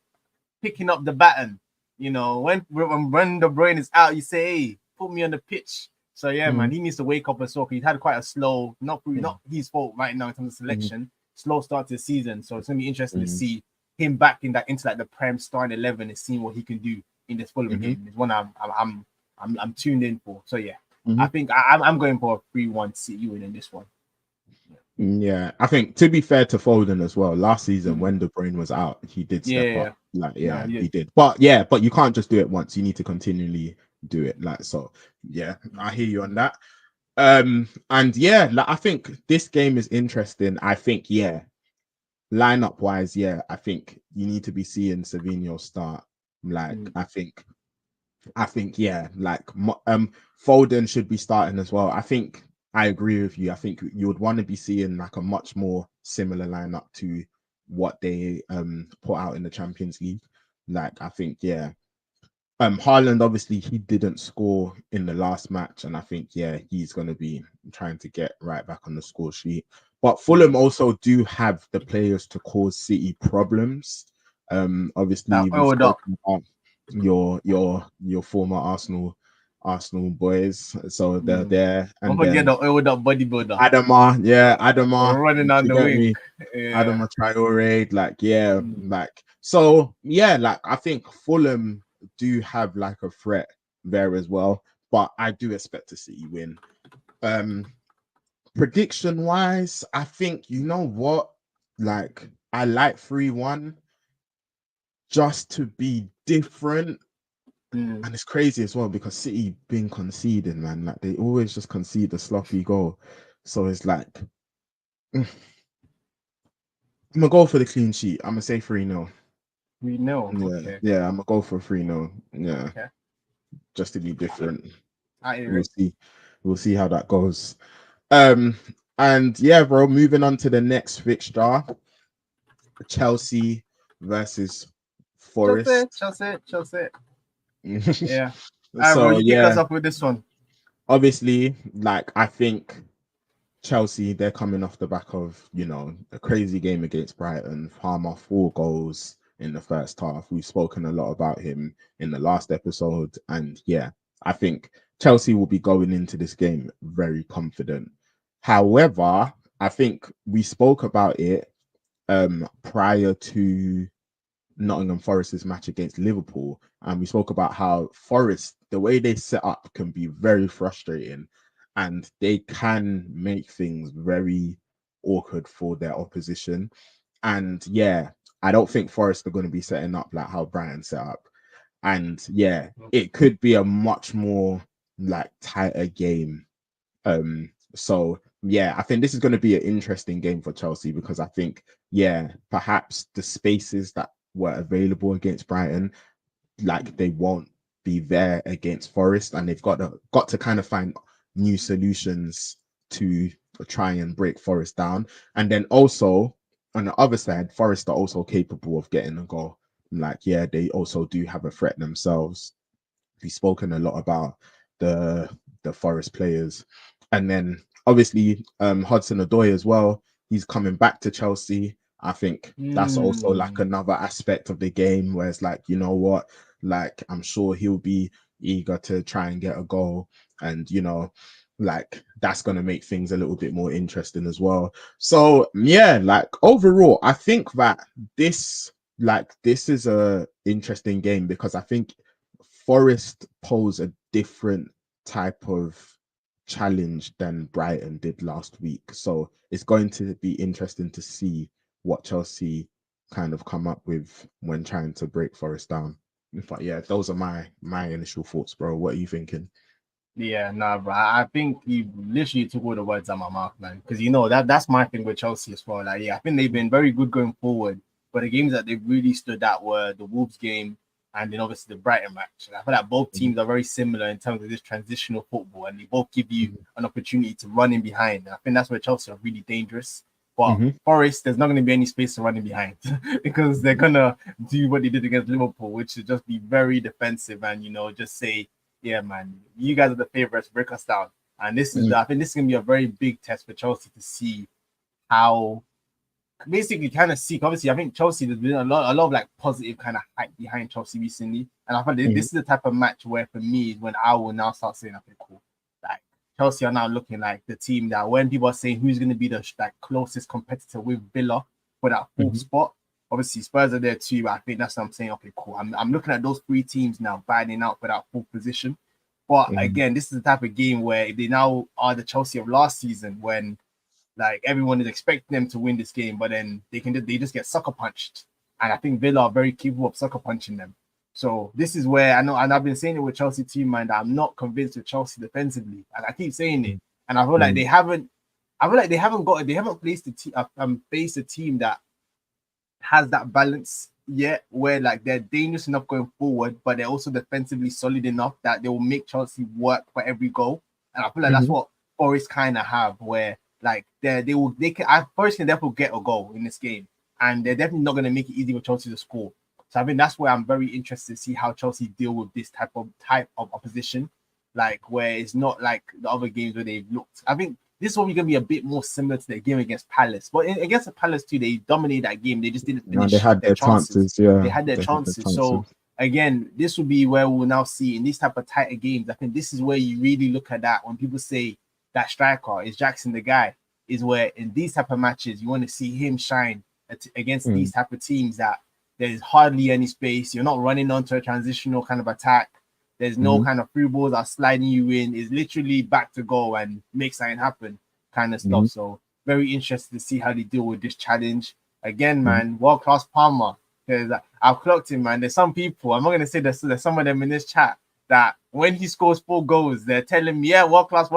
Speaker 2: picking up the baton. You know, when De Bruyne is out, you say, hey, put me on the pitch. So yeah, man, he needs to wake up as well. He's had quite a slow, not his fault right now in terms of selection, slow start to the season. So it's gonna be interesting to see him back into like the Prem starting 11 and seeing what he can do in this Fulham game. It's one I'm tuned in for. So yeah, I think I'm going for a 3-1 City win in this one.
Speaker 1: Yeah, I think to be fair to Foden as well, last season when De Bruyne was out, he did step up. Like, he did. But you can't just do it once. You need to continually do it. Like, so yeah, I hear you on that. And yeah, like I think this game is interesting. I think, lineup wise, I think you need to be seeing Savinho start. Like, I think, like Foden should be starting as well. I think I agree with you. I think you would want to be seeing like a much more similar lineup to what they put out in the Champions League. Like, I think, Haaland, obviously he didn't score in the last match, and I think he's going to be trying to get right back on the score sheet. But Fulham also do have the players to cause City problems.
Speaker 2: That
Speaker 1: Obviously we've
Speaker 2: oiled up.
Speaker 1: spoken about your former Arsenal boys. So they're there,
Speaker 2: Don't
Speaker 1: and
Speaker 2: forget
Speaker 1: then
Speaker 2: the oiled up bodybuilder
Speaker 1: Adama,
Speaker 2: running
Speaker 1: do
Speaker 2: on
Speaker 1: you
Speaker 2: the
Speaker 1: get
Speaker 2: wing.
Speaker 1: me?
Speaker 2: Yeah.
Speaker 1: Adama Traore,
Speaker 2: Mm.
Speaker 1: I think Fulham do have like a threat there as well, but I do expect to see win. Um, Prediction wise, I think you know what, like I like 3-1 just to be different.
Speaker 2: Mm.
Speaker 1: And it's crazy as well because City been conceding, man. Like they always just concede the sloppy goal. So it's like I'm gonna go for the clean sheet. I'm gonna say 3-0.
Speaker 2: We know.
Speaker 1: Yeah,
Speaker 2: Okay.
Speaker 1: yeah, I'm gonna go for 3-0. Yeah,
Speaker 2: Okay.
Speaker 1: just to be different.
Speaker 2: I hear
Speaker 1: We'll
Speaker 2: it.
Speaker 1: see. We'll see how that goes. Um, and yeah, bro, moving on to the next fixture. Chelsea versus
Speaker 2: Chelsea,
Speaker 1: Forest.
Speaker 2: Chelsea, Chelsea. Yeah. All right, bro.
Speaker 1: So
Speaker 2: You kick us
Speaker 1: yeah,
Speaker 2: off with this one.
Speaker 1: obviously, like I think Chelsea, they're coming off the back of, a crazy game against Brighton. Palmer, 4 goals in the first half. We've spoken a lot about him in the last episode. And yeah, I think Chelsea will be going into this game very confident. However, I think we spoke about it prior to Nottingham Forest's match against Liverpool, and we spoke about how Forest, the way they set up, can be very frustrating, and they can make things very awkward for their opposition. And yeah, I don't think Forest are going to be setting up like how Brighton set up. And yeah, it could be a much more like tighter game. So yeah, I think this is going to be an interesting game for Chelsea because I think, yeah, perhaps the spaces that were available against Brighton, like they won't be there against Forest, and they've got to kind of find new solutions to try and break Forest down. And then also on the other side, Forest are also capable of getting a goal. Like, yeah, they also do have a threat themselves. We've spoken a lot about the Forest players, and then obviously Hudson Odoi as well. He's coming back to Chelsea. I think that's also like
Speaker 2: Mm.
Speaker 1: another aspect of the game where it's like, you know what, like I'm sure he'll be eager to try and get a goal, and like that's gonna make things a little bit more interesting as well. So yeah, like overall, I think that this is a interesting game because I think Forest pose a different type of challenge than Brighton did last week. So it's going to be interesting to see what Chelsea kind of come up with when trying to break Forest down. But yeah, those are my initial thoughts, bro. What are you thinking?
Speaker 2: Yeah, nah, bro. I think you literally took all the words out of my mouth, man. Because that's my thing with Chelsea as well. Like, yeah, I think they've been very good going forward, but the games that they really stood out were the Wolves game and then obviously the Brighton match. And I feel like both teams are very similar in terms of this transitional football, and they both give you an opportunity to run in behind. And I think that's where Chelsea are really dangerous. But
Speaker 1: Mm-hmm.
Speaker 2: Forest, there's not going to be any space to run in behind because they're gonna do what they did against Liverpool, which is just be very defensive and just say, yeah, man, you guys are the favorites. Break us down. And I think this is gonna be a very big test for Chelsea to see how basically kind of seek. Obviously, I think Chelsea, there's been a lot of like positive kind of hype behind Chelsea recently. And I think this is the type of match where for me when I will now start saying, okay, cool. Like Chelsea are now looking like the team that when people are saying who's gonna be the like closest competitor with Villa for that fourth
Speaker 1: Mm-hmm.
Speaker 2: spot. Obviously, Spurs are there too, but I think that's what I'm saying. Okay, cool. I'm looking at those 3 teams now battling out for that fourth position. But
Speaker 1: Mm-hmm.
Speaker 2: again, this is the type of game where if they now are the Chelsea of last season, when like everyone is expecting them to win this game, but then they just get sucker punched. And I think Villa are very capable of sucker punching them. So this is where I know, and I've been saying it with Chelsea team, man, that I'm not convinced with Chelsea defensively. And I keep saying it. And I feel like they haven't they haven't placed faced a team that has that balance yet where like they're dangerous enough going forward, but they're also defensively solid enough that they will make Chelsea work for every goal. And I feel like that's
Speaker 1: Mm-hmm.
Speaker 2: what Forest kind of have, where like Forest can definitely get a goal in this game, and they're definitely not going to make it easy for Chelsea to score. So I think that's where I'm very interested to see how Chelsea deal with this type of opposition, like where it's not like the other games where they've looked. I think this one we're gonna be a bit more similar to the game against Palace. But against the Palace too, they dominated that game. They just didn't finish
Speaker 1: they had
Speaker 2: their chances.
Speaker 1: Yeah,
Speaker 2: They had their chances. So again, this will be where we'll now see in these type of tighter games. I think this is where you really look at that when people say that striker is Jackson the guy. Is where in these type of matches you want to see him shine against these type of teams that there's hardly any space. You're not running onto a transitional kind of attack. There's no kind of free balls are sliding you in. It's literally back to goal and make something happen kind of stuff. So very interested to see how they deal with this challenge. Again, man, world-class Palmer. Because I've clocked him, man. There's some people, I'm not going to say there's some of them in this chat, that when he scores 4 goals, they're telling me, yeah, world class.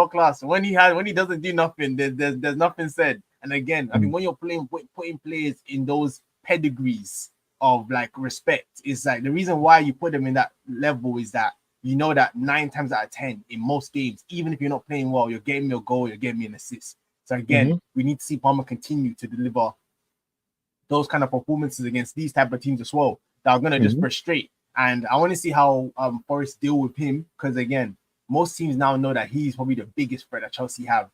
Speaker 2: When he doesn't do nothing, there's nothing said. And again, I mean, when you're putting players in those pedigrees of like respect, it's like the reason why you put them in that level is that you know that 9 times out of 10 in most games, even if you're not playing well, you're getting me a goal, you're getting me an assist. So again, we need to see Palmer continue to deliver those kind of performances against these type of teams as well that are going to just frustrate. And I want to see how Forest deal with him, because again, most teams now know that he's probably the biggest threat that Chelsea have.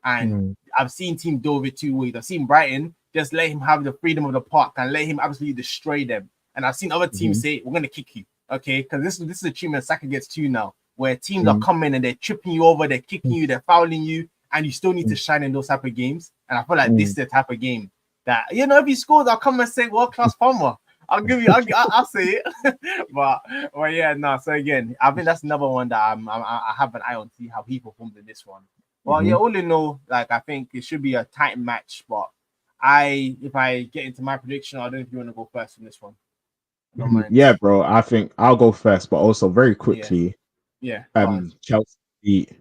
Speaker 2: And I've seen teams deal with it 2 ways. I've seen Brighton just let him have the freedom of the park and let him absolutely destroy them. And I've seen other teams say, we're going to kick you, okay? Because this is a treatment Saka gets to now, where teams are coming and they're tripping you over, they're kicking you, they're fouling you, and you still need to shine in those type of games. And I feel like this is the type of game that, you know, if he scores, I'll come and say world-class Palmer. I'll say it. but yeah, no. So again, I think that's another one that I have an eye on to see how he performs in this one. Well, yeah, all in all, like I think it should be a tight match. But if I get into my prediction, I don't know if you want to go first in this one.
Speaker 1: Yeah, bro. I think I'll go first, but also very quickly.
Speaker 2: Yeah.
Speaker 1: Chelsea beat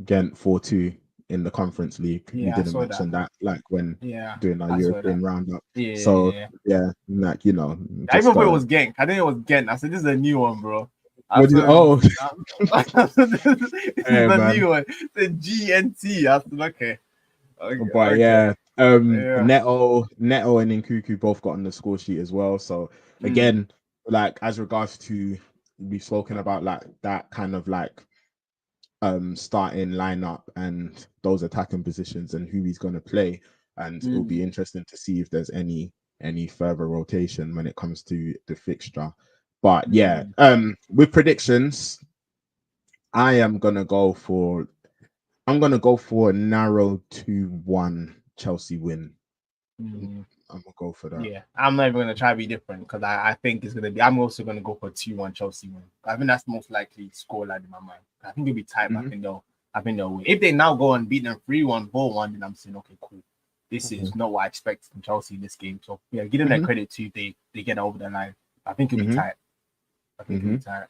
Speaker 1: Ghent 4-2 in the Conference League.
Speaker 2: Yeah,
Speaker 1: we didn't mention that like when doing our European roundup. Yeah, like, you know,
Speaker 2: I even thought it was Genk. I think it was Ghent. I said this is a new one, bro.
Speaker 1: This is
Speaker 2: a new one. The GNT. I said, okay.
Speaker 1: But yeah, Neto and Nkunku both got on the score sheet as well. So again, like as regards to, we've spoken about like that kind of like starting lineup and those attacking positions and who he's going to play, and it'll be interesting to see if there's any further rotation when it comes to the fixture. But yeah, with predictions, I'm gonna go for a narrow 2-1 Chelsea win. I'm gonna go for that.
Speaker 2: Yeah, I'm not even gonna try to be different because I think it's gonna be. I'm also gonna go for 2-1 Chelsea win. I think that's the most likely scoreline in my mind. I think it'll be tight. But I think they'll win. If they now go and beat them 3-1, 4-1, then I'm saying okay, cool. This is not what I expect from Chelsea in this game. So yeah, give them that credit too. They get over the line. I think it'll be tight. It'll be tight.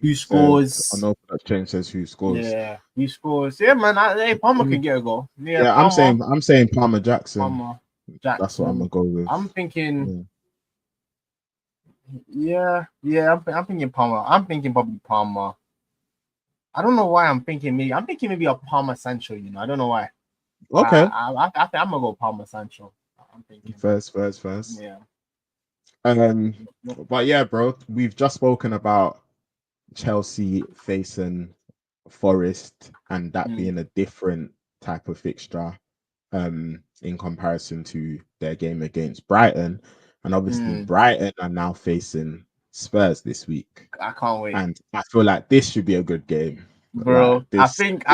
Speaker 2: Who scores?
Speaker 1: I know that change says who scores.
Speaker 2: Yeah, who scores? Yeah, man. Palmer can get a goal. Yeah,
Speaker 1: Palmer, I'm saying Palmer Jackson.
Speaker 2: Palmer Jackson.
Speaker 1: That's what I'm gonna go with.
Speaker 2: I'm thinking. Yeah. I'm thinking Palmer. I'm thinking probably Palmer. I don't know why I'm thinking maybe. I'm thinking maybe a Palmer Sancho. You know, I don't know why.
Speaker 1: Okay.
Speaker 2: I think I'm gonna go Palmer Sancho. I'm thinking
Speaker 1: first.
Speaker 2: Yeah.
Speaker 1: But yeah, bro, we've just spoken about Chelsea facing Forest and that being a different type of fixture in comparison to their game against Brighton. And obviously Brighton are now facing Spurs this week.
Speaker 2: I can't wait.
Speaker 1: And I feel like this should be a good game.
Speaker 2: Bro, I think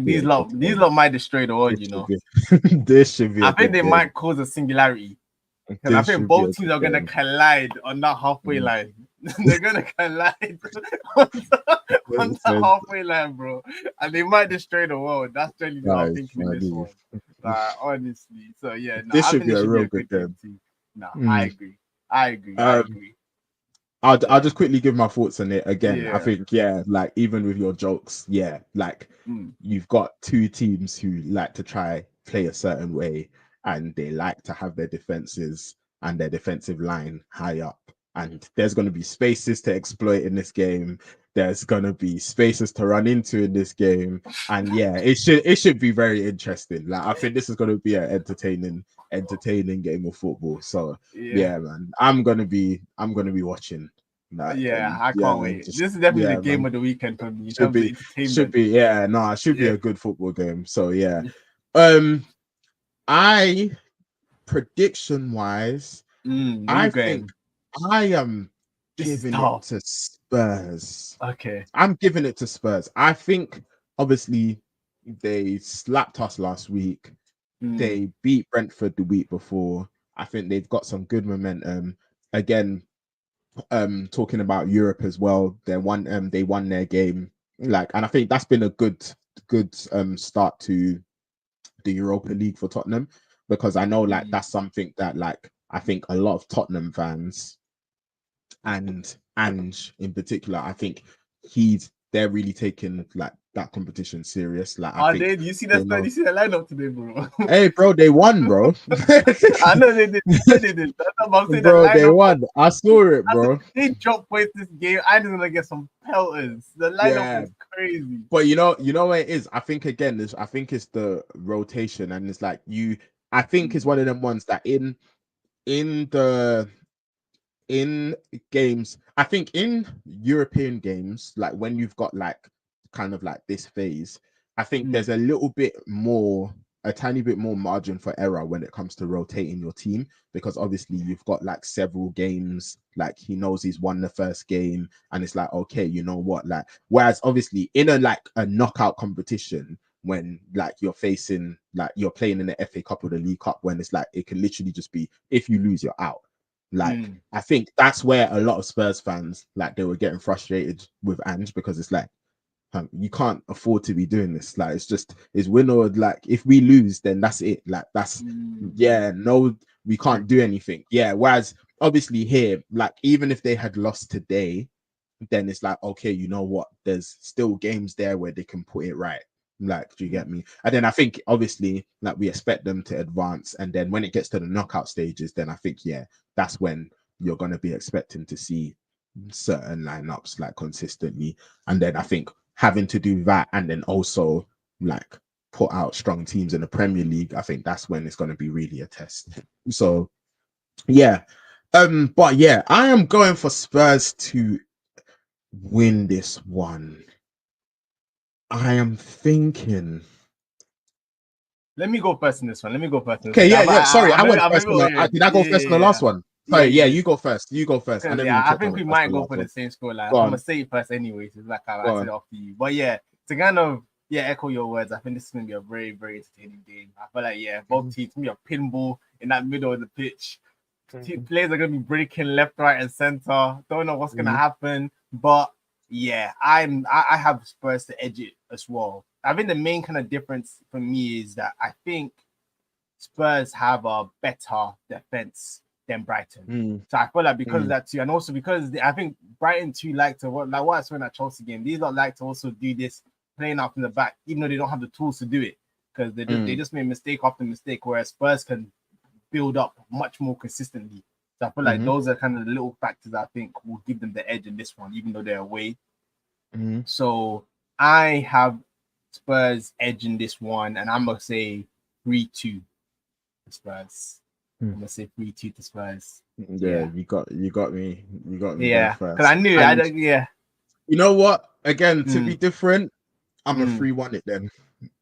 Speaker 2: these lot might destroy the world, you know.
Speaker 1: This should be
Speaker 2: I think they might cause a singularity. Because I think both teams are going to collide on that halfway line. They're going to collide on the halfway line, bro. And they might destroy the world. That's generally what I'm thinking in this one. Honestly. So, yeah. No,
Speaker 1: this should be a real good game.
Speaker 2: No, I agree.
Speaker 1: I'll just quickly give my thoughts on it again. I think, like even with your jokes, like you've got two teams who like to try play a certain way, and they like to have their defenses and their defensive line high up. And there's going to be spaces to exploit in this game. There's going to be spaces to run into in this game. And it should be very interesting. Like I think this is going to be an entertaining game of football. So man, I'm going to be watching Like,
Speaker 2: Yeah, I
Speaker 1: yeah,
Speaker 2: can't wait.
Speaker 1: just
Speaker 2: This is definitely
Speaker 1: yeah,
Speaker 2: the game
Speaker 1: man.
Speaker 2: of the weekend for me in
Speaker 1: Should
Speaker 2: terms of
Speaker 1: be,
Speaker 2: entertainment.
Speaker 1: yeah, no, it should be
Speaker 2: Yeah.
Speaker 1: a good football game. So yeah, um, I prediction wise,
Speaker 2: Where
Speaker 1: I
Speaker 2: you
Speaker 1: think
Speaker 2: going?
Speaker 1: I am
Speaker 2: This is
Speaker 1: giving it
Speaker 2: tough.
Speaker 1: to Spurs.
Speaker 2: Okay.
Speaker 1: I'm giving it to Spurs. I think obviously they slapped us last week.
Speaker 2: Mm,
Speaker 1: They beat Brentford the week before. I think they've got some good momentum. Again, talking about Europe as well, they won their game. Like, and I think that's been a good start to the Europa League for Tottenham, because I know like
Speaker 2: mm,
Speaker 1: that's something that like I think a lot of Tottenham fans and Ange in particular, I think they're really taking like that competition serious. Like I
Speaker 2: Oh,
Speaker 1: think
Speaker 2: did you see
Speaker 1: they
Speaker 2: that?
Speaker 1: know,
Speaker 2: You see the lineup today, bro?
Speaker 1: hey bro, they won, bro.
Speaker 2: I know they did. They did. That's what I'm saying. The
Speaker 1: Bro, they
Speaker 2: lineup.
Speaker 1: won. I saw it,
Speaker 2: I said
Speaker 1: bro.
Speaker 2: they drop points this game. I just gonna get some pelters. The lineup
Speaker 1: Yeah,
Speaker 2: was crazy.
Speaker 1: but you know what it is. I think again, I think it's the rotation, and it's like I think it's
Speaker 2: Mm,
Speaker 1: one of them ones that in the in games, I think in European games, like when you've got like kind of like this phase, I think
Speaker 2: mm,
Speaker 1: there's a tiny bit more margin for error when it comes to rotating your team, because obviously you've got like several games, like he knows he's won the first game, and it's like, okay, you know what, like, whereas obviously in a knockout competition, when like you're playing in the FA Cup or the League Cup, when it's like it can literally just be, if you lose, you're out. Like,
Speaker 2: mm.
Speaker 1: I think that's where a lot of Spurs fans, like, they were getting frustrated with Ange, because it's like, you can't afford to be doing this. Like, it's win or, like, if we lose, then that's it. Like,
Speaker 2: Mm,
Speaker 1: yeah, no, we can't do anything. Yeah. Whereas obviously here, like, even if they had lost today, then it's like, okay, you know what? There's still games there where they can put it right. Like, do you get me? And then I think obviously, like, we expect them to advance, and then when it gets to the knockout stages, then I think, yeah, that's when you're gonna be expecting to see certain lineups like consistently. And then I think having to do that, and then also like put out strong teams in the Premier League, I think that's when it's gonna be really a test. So yeah. But yeah, I am going for Spurs to win this one. I am thinking.
Speaker 2: Let me go first in this one. Let me go first in this
Speaker 1: Okay,
Speaker 2: one.
Speaker 1: yeah, yeah. Sorry, I went
Speaker 2: I'm
Speaker 1: first.
Speaker 2: maybe,
Speaker 1: Did I go first in the last one?
Speaker 2: yeah,
Speaker 1: Sorry, yeah,
Speaker 2: yeah.
Speaker 1: you go first. You go first. I
Speaker 2: Because
Speaker 1: never even
Speaker 2: yeah, I
Speaker 1: checked. I
Speaker 2: think we
Speaker 1: went first
Speaker 2: might
Speaker 1: in the
Speaker 2: go
Speaker 1: last
Speaker 2: for the
Speaker 1: one.
Speaker 2: same score line.
Speaker 1: Go
Speaker 2: I'm gonna
Speaker 1: on,
Speaker 2: say it first anyways. It's like
Speaker 1: go
Speaker 2: I said
Speaker 1: on.
Speaker 2: it off to you. But yeah, to kind of echo your words, I think this is gonna be a very, very entertaining game. I feel like both teams gonna be a pinball in that middle of the pitch. Players are gonna be breaking left, right, and center. Don't know what's gonna
Speaker 1: Mhm.
Speaker 2: happen, but yeah, I have Spurs to edge it as well. I think the main kind of difference for me is that I think Spurs have a better defense than Brighton.
Speaker 1: Mm,
Speaker 2: So I feel like because of
Speaker 1: mm,
Speaker 2: that too, and also because I think Brighton too like to what I saw in that Chelsea game. These lot like to also do this playing out from the back, even though they don't have the tools to do it, because they
Speaker 1: mm,
Speaker 2: just made mistake after mistake. Whereas Spurs can build up much more consistently. So I feel like
Speaker 1: mhm,
Speaker 2: those are kind of the little factors I think will give them the edge in this one, even though they're away.
Speaker 1: mhm.
Speaker 2: So I have Spurs edge in this one, and I'm gonna say 3-2 to Spurs. I'm gonna say 3-2 to Spurs.
Speaker 1: Yeah,
Speaker 2: Yeah,
Speaker 1: you got me there
Speaker 2: yeah. Because I
Speaker 1: first.
Speaker 2: knew I
Speaker 1: And
Speaker 2: don't. Yeah.
Speaker 1: you know what? Again, to be
Speaker 2: Mm,
Speaker 1: different, I'm a
Speaker 2: mm.
Speaker 1: 3-1 it then.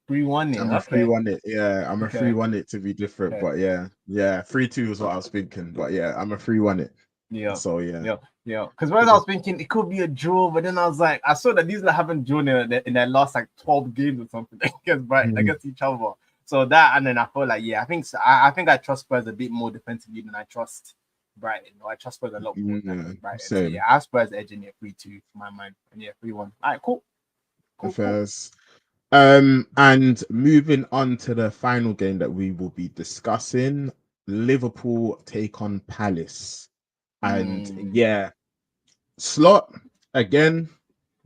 Speaker 2: 3-1 it.
Speaker 1: I'm a
Speaker 2: Okay.
Speaker 1: 3-1 it. Yeah, I'm a
Speaker 2: Okay.
Speaker 1: 3-1 it to be different.
Speaker 2: Okay.
Speaker 1: But yeah, yeah, 3-2 is what I was thinking. But yeah, I'm a 3-1 it.
Speaker 2: Yeah.
Speaker 1: So yeah.
Speaker 2: Yeah. Yeah. Because when I was thinking it could be a draw, but then I was like, I saw that these haven't drawn in their last like 12 games or something
Speaker 1: Mhm.
Speaker 2: against each other. So that, and then I feel like I think so, I think I trust Spurs a bit more defensively than I trust Brighton. Or I trust Spurs a lot more than I
Speaker 1: Yeah,
Speaker 2: trust Brighton. So
Speaker 1: same
Speaker 2: yeah, I have Spurs edging it 3-2 for my mind. And yeah, 3-1. All right, cool. Cool, cool.
Speaker 1: affairs. And moving on to the final game that we will be discussing, Liverpool take on Palace. And
Speaker 2: Mm,
Speaker 1: yeah, Slot again,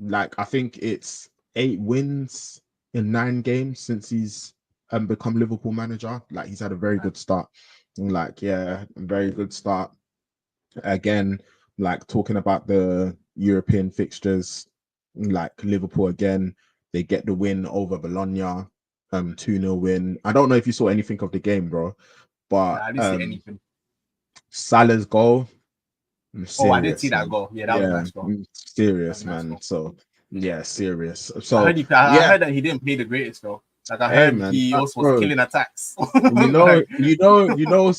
Speaker 1: like I think it's 8 wins in 9 games since he's become Liverpool manager. Like he's had a very good start. Like, yeah, very good start. Again, like talking about the European fixtures, like Liverpool again, they get the win over Bologna, 2-0 win. I don't know if you saw anything of the game, bro,
Speaker 2: nah,
Speaker 1: but
Speaker 2: I didn't see anything.
Speaker 1: Salah's goal.
Speaker 2: Oh, I did see
Speaker 1: Serious,
Speaker 2: that
Speaker 1: man.
Speaker 2: goal. Yeah, that was a
Speaker 1: Yeah,
Speaker 2: nice goal. That was
Speaker 1: serious,
Speaker 2: a nice
Speaker 1: man.
Speaker 2: goal.
Speaker 1: So yeah, serious.
Speaker 2: I
Speaker 1: So
Speaker 2: heard I
Speaker 1: yeah,
Speaker 2: heard that he didn't play the greatest though. Like I
Speaker 1: hey
Speaker 2: heard
Speaker 1: man,
Speaker 2: he also was
Speaker 1: bro.
Speaker 2: killing attacks.
Speaker 1: You know,
Speaker 2: Like,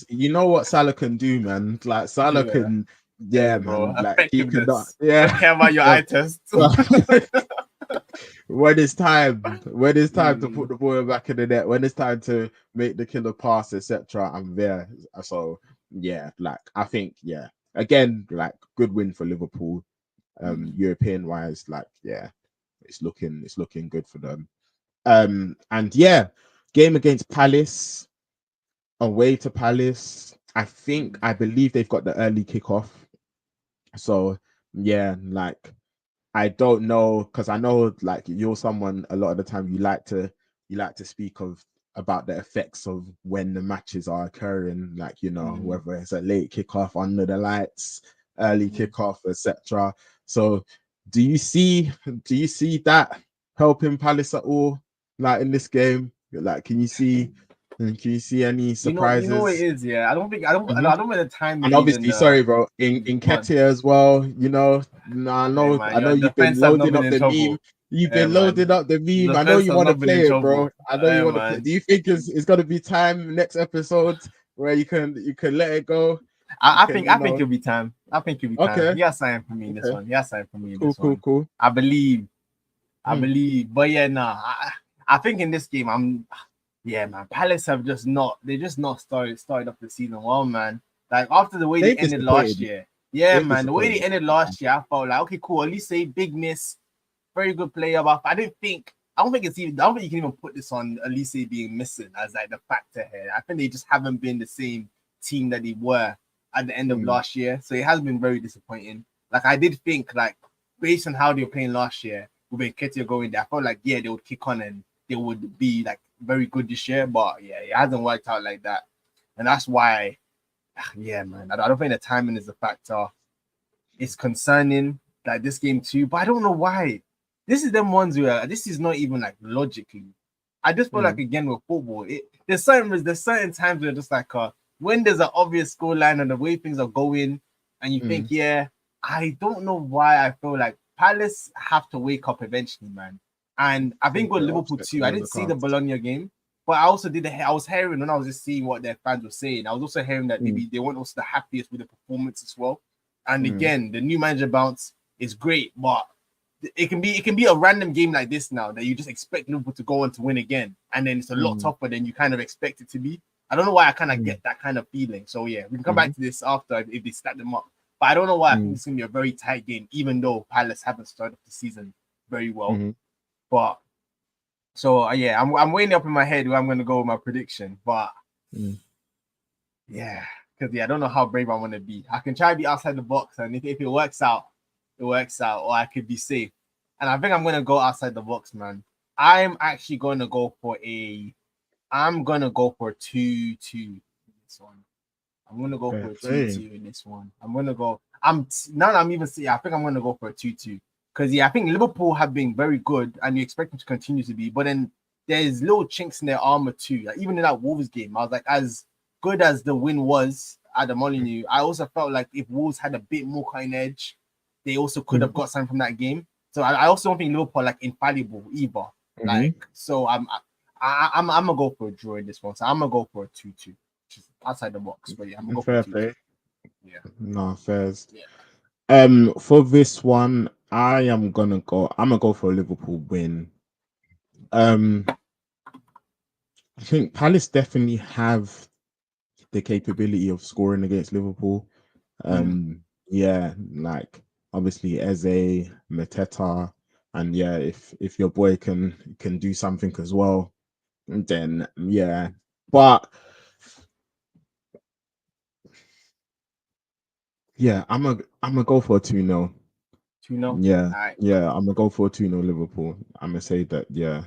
Speaker 1: you know what Salah can do, man. Like Salah
Speaker 2: yeah.
Speaker 1: can,
Speaker 2: Hey,
Speaker 1: yeah,
Speaker 2: bro,
Speaker 1: man. Like he cannot,
Speaker 2: effectiveness.
Speaker 1: yeah.
Speaker 2: Don't care about your eye test.
Speaker 1: When it's time to put
Speaker 2: Mm,
Speaker 1: the ball back in the net, when it's time to make the killer pass, etc., I'm there. So yeah, like I think, yeah, again, like good win for Liverpool. European wise, like yeah, it's looking good for them. And yeah, game against Palace, away to Palace. I believe they've got the early kickoff. So yeah, like I don't know, because I know like you're someone a lot of the time you like to speak of about the effects of when the matches are occurring, like
Speaker 2: mm,
Speaker 1: whether it's a late kickoff under the lights, early
Speaker 2: mm.
Speaker 1: kickoff, etc. So do you see that helping Palace at all, like in this game? Like can you see any
Speaker 2: You know what it
Speaker 1: surprises?
Speaker 2: is, yeah.
Speaker 1: Mhm.
Speaker 2: I don't know the time
Speaker 1: And
Speaker 2: is even
Speaker 1: obviously,
Speaker 2: the
Speaker 1: sorry, bro, in
Speaker 2: one.
Speaker 1: Ketia as well,
Speaker 2: Hey man,
Speaker 1: I know
Speaker 2: your
Speaker 1: you've been
Speaker 2: defense has not
Speaker 1: loading
Speaker 2: been
Speaker 1: up
Speaker 2: in
Speaker 1: the meme.
Speaker 2: trouble.
Speaker 1: You've
Speaker 2: Hey
Speaker 1: been loading
Speaker 2: man,
Speaker 1: up the meme. I know
Speaker 2: defense
Speaker 1: you
Speaker 2: has
Speaker 1: want to
Speaker 2: not been in
Speaker 1: play it, bro.
Speaker 2: trouble.
Speaker 1: I know you
Speaker 2: Hey
Speaker 1: want to play.
Speaker 2: man.
Speaker 1: Do you think it's gonna be time next episode where you can let it go? You can,
Speaker 2: I think it'll be time. I think it'll be time.
Speaker 1: okay,
Speaker 2: He has signed for me in this
Speaker 1: okay,
Speaker 2: one. He has signed for me in
Speaker 1: cool,
Speaker 2: this
Speaker 1: cool,
Speaker 2: one.
Speaker 1: cool.
Speaker 2: I believe. I
Speaker 1: Hmm.
Speaker 2: believe. But yeah, nah. I think in this game, yeah, man. Palace have just not. They just not started off the season well, man. Like after the way they
Speaker 1: They've
Speaker 2: ended last
Speaker 1: disappointed.
Speaker 2: year. Yeah,
Speaker 1: They've
Speaker 2: man. The way they
Speaker 1: disappointed.
Speaker 2: ended last year, I felt like okay, cool. At least say big miss, very good player. But I didn't think. I don't think it's even. I don't think you can even put this on Elise being missing as like the factor here. I think they just haven't been the same team that they were at the end of
Speaker 1: Hmm.
Speaker 2: last year. So it has been very disappointing. Like I did think, like based on how they were playing last year, with Nketiah going there, I felt like yeah they would kick on and they would be like very good this year. But yeah, it hasn't worked out like that, and that's why. Yeah, man. I don't think the timing is a factor. It's concerning like this game too, but I don't know why. This is them ones where this is not even like logically. I just feel
Speaker 1: Hmm.
Speaker 2: like again with football, there's certain times where just like when there's an obvious score line and the way things are going, and you
Speaker 1: Hmm.
Speaker 2: think, yeah, I don't know why I feel like Palace have to wake up eventually, man. And I
Speaker 1: Think
Speaker 2: think with
Speaker 1: the
Speaker 2: Liverpool
Speaker 1: upset could
Speaker 2: too,
Speaker 1: be
Speaker 2: I
Speaker 1: on the
Speaker 2: didn't see the
Speaker 1: cards.
Speaker 2: Bologna game, but I also I was hearing when I was just seeing what their fans were saying. I was also hearing that
Speaker 1: Hmm.
Speaker 2: maybe they weren't also the happiest with the performance as well. And
Speaker 1: Hmm.
Speaker 2: again, the new manager bounce is great, but it can be a random game like this now that you just expect Liverpool to go on to win again, and then it's a lot
Speaker 1: Hmm.
Speaker 2: tougher than you kind of expect it to be. I don't know why I kind of
Speaker 1: Hmm.
Speaker 2: get that kind of feeling. So yeah, we can come
Speaker 1: Hmm.
Speaker 2: back to this after if they stack them up. But I don't know why I think
Speaker 1: Hmm.
Speaker 2: it's gonna be a very tight game, even though Palace haven't started the season very well.
Speaker 1: Hmm.
Speaker 2: But so yeah, I'm weighing up in my head where I'm gonna go with my prediction. But
Speaker 1: Hmm.
Speaker 2: yeah, because yeah, I don't know how brave I want to be. I can try to be outside the box, and if it works out, it works out, or I could be safe. And I think I'm gonna go outside the box, man. I'm actually gonna go for a. I'm gonna go for 2-2 this one. I'm gonna go
Speaker 1: Fair
Speaker 2: for a
Speaker 1: play.
Speaker 2: 2-2 in this one. I'm gonna go. I'm now that I'm even seeing. I think I'm gonna go for a 2-2 because yeah, I think Liverpool have been very good, and you expect them to continue to be. But then there's little chinks in their armor too. Like even in that Wolves game, I was like, as good as the win was at the Molineux, I also felt like if Wolves had a bit more kind of edge, they also could have got something from that game. So I also don't think Liverpool are like infallible either.
Speaker 1: Hmm.
Speaker 2: Like so, I'm gonna go for a draw in this one. So I'm gonna go for a 2-2, which is outside the box. But yeah, I'm gonna go for a
Speaker 1: Fair
Speaker 2: 2-2.
Speaker 1: play.
Speaker 2: Yeah.
Speaker 1: No, fairs.
Speaker 2: Yeah.
Speaker 1: For this one, I'm gonna go for a Liverpool win. Um, I think Palace definitely have the capability of scoring against Liverpool.
Speaker 2: Mm.
Speaker 1: Yeah, like obviously Eze, Mateta, and yeah, if your boy can do something as well, then yeah. But yeah, I'm gonna go for a 2-0.
Speaker 2: 2-0.
Speaker 1: Yeah,
Speaker 2: All right.
Speaker 1: yeah, I'm gonna go for a 2-0 Liverpool. I'm gonna say that yeah,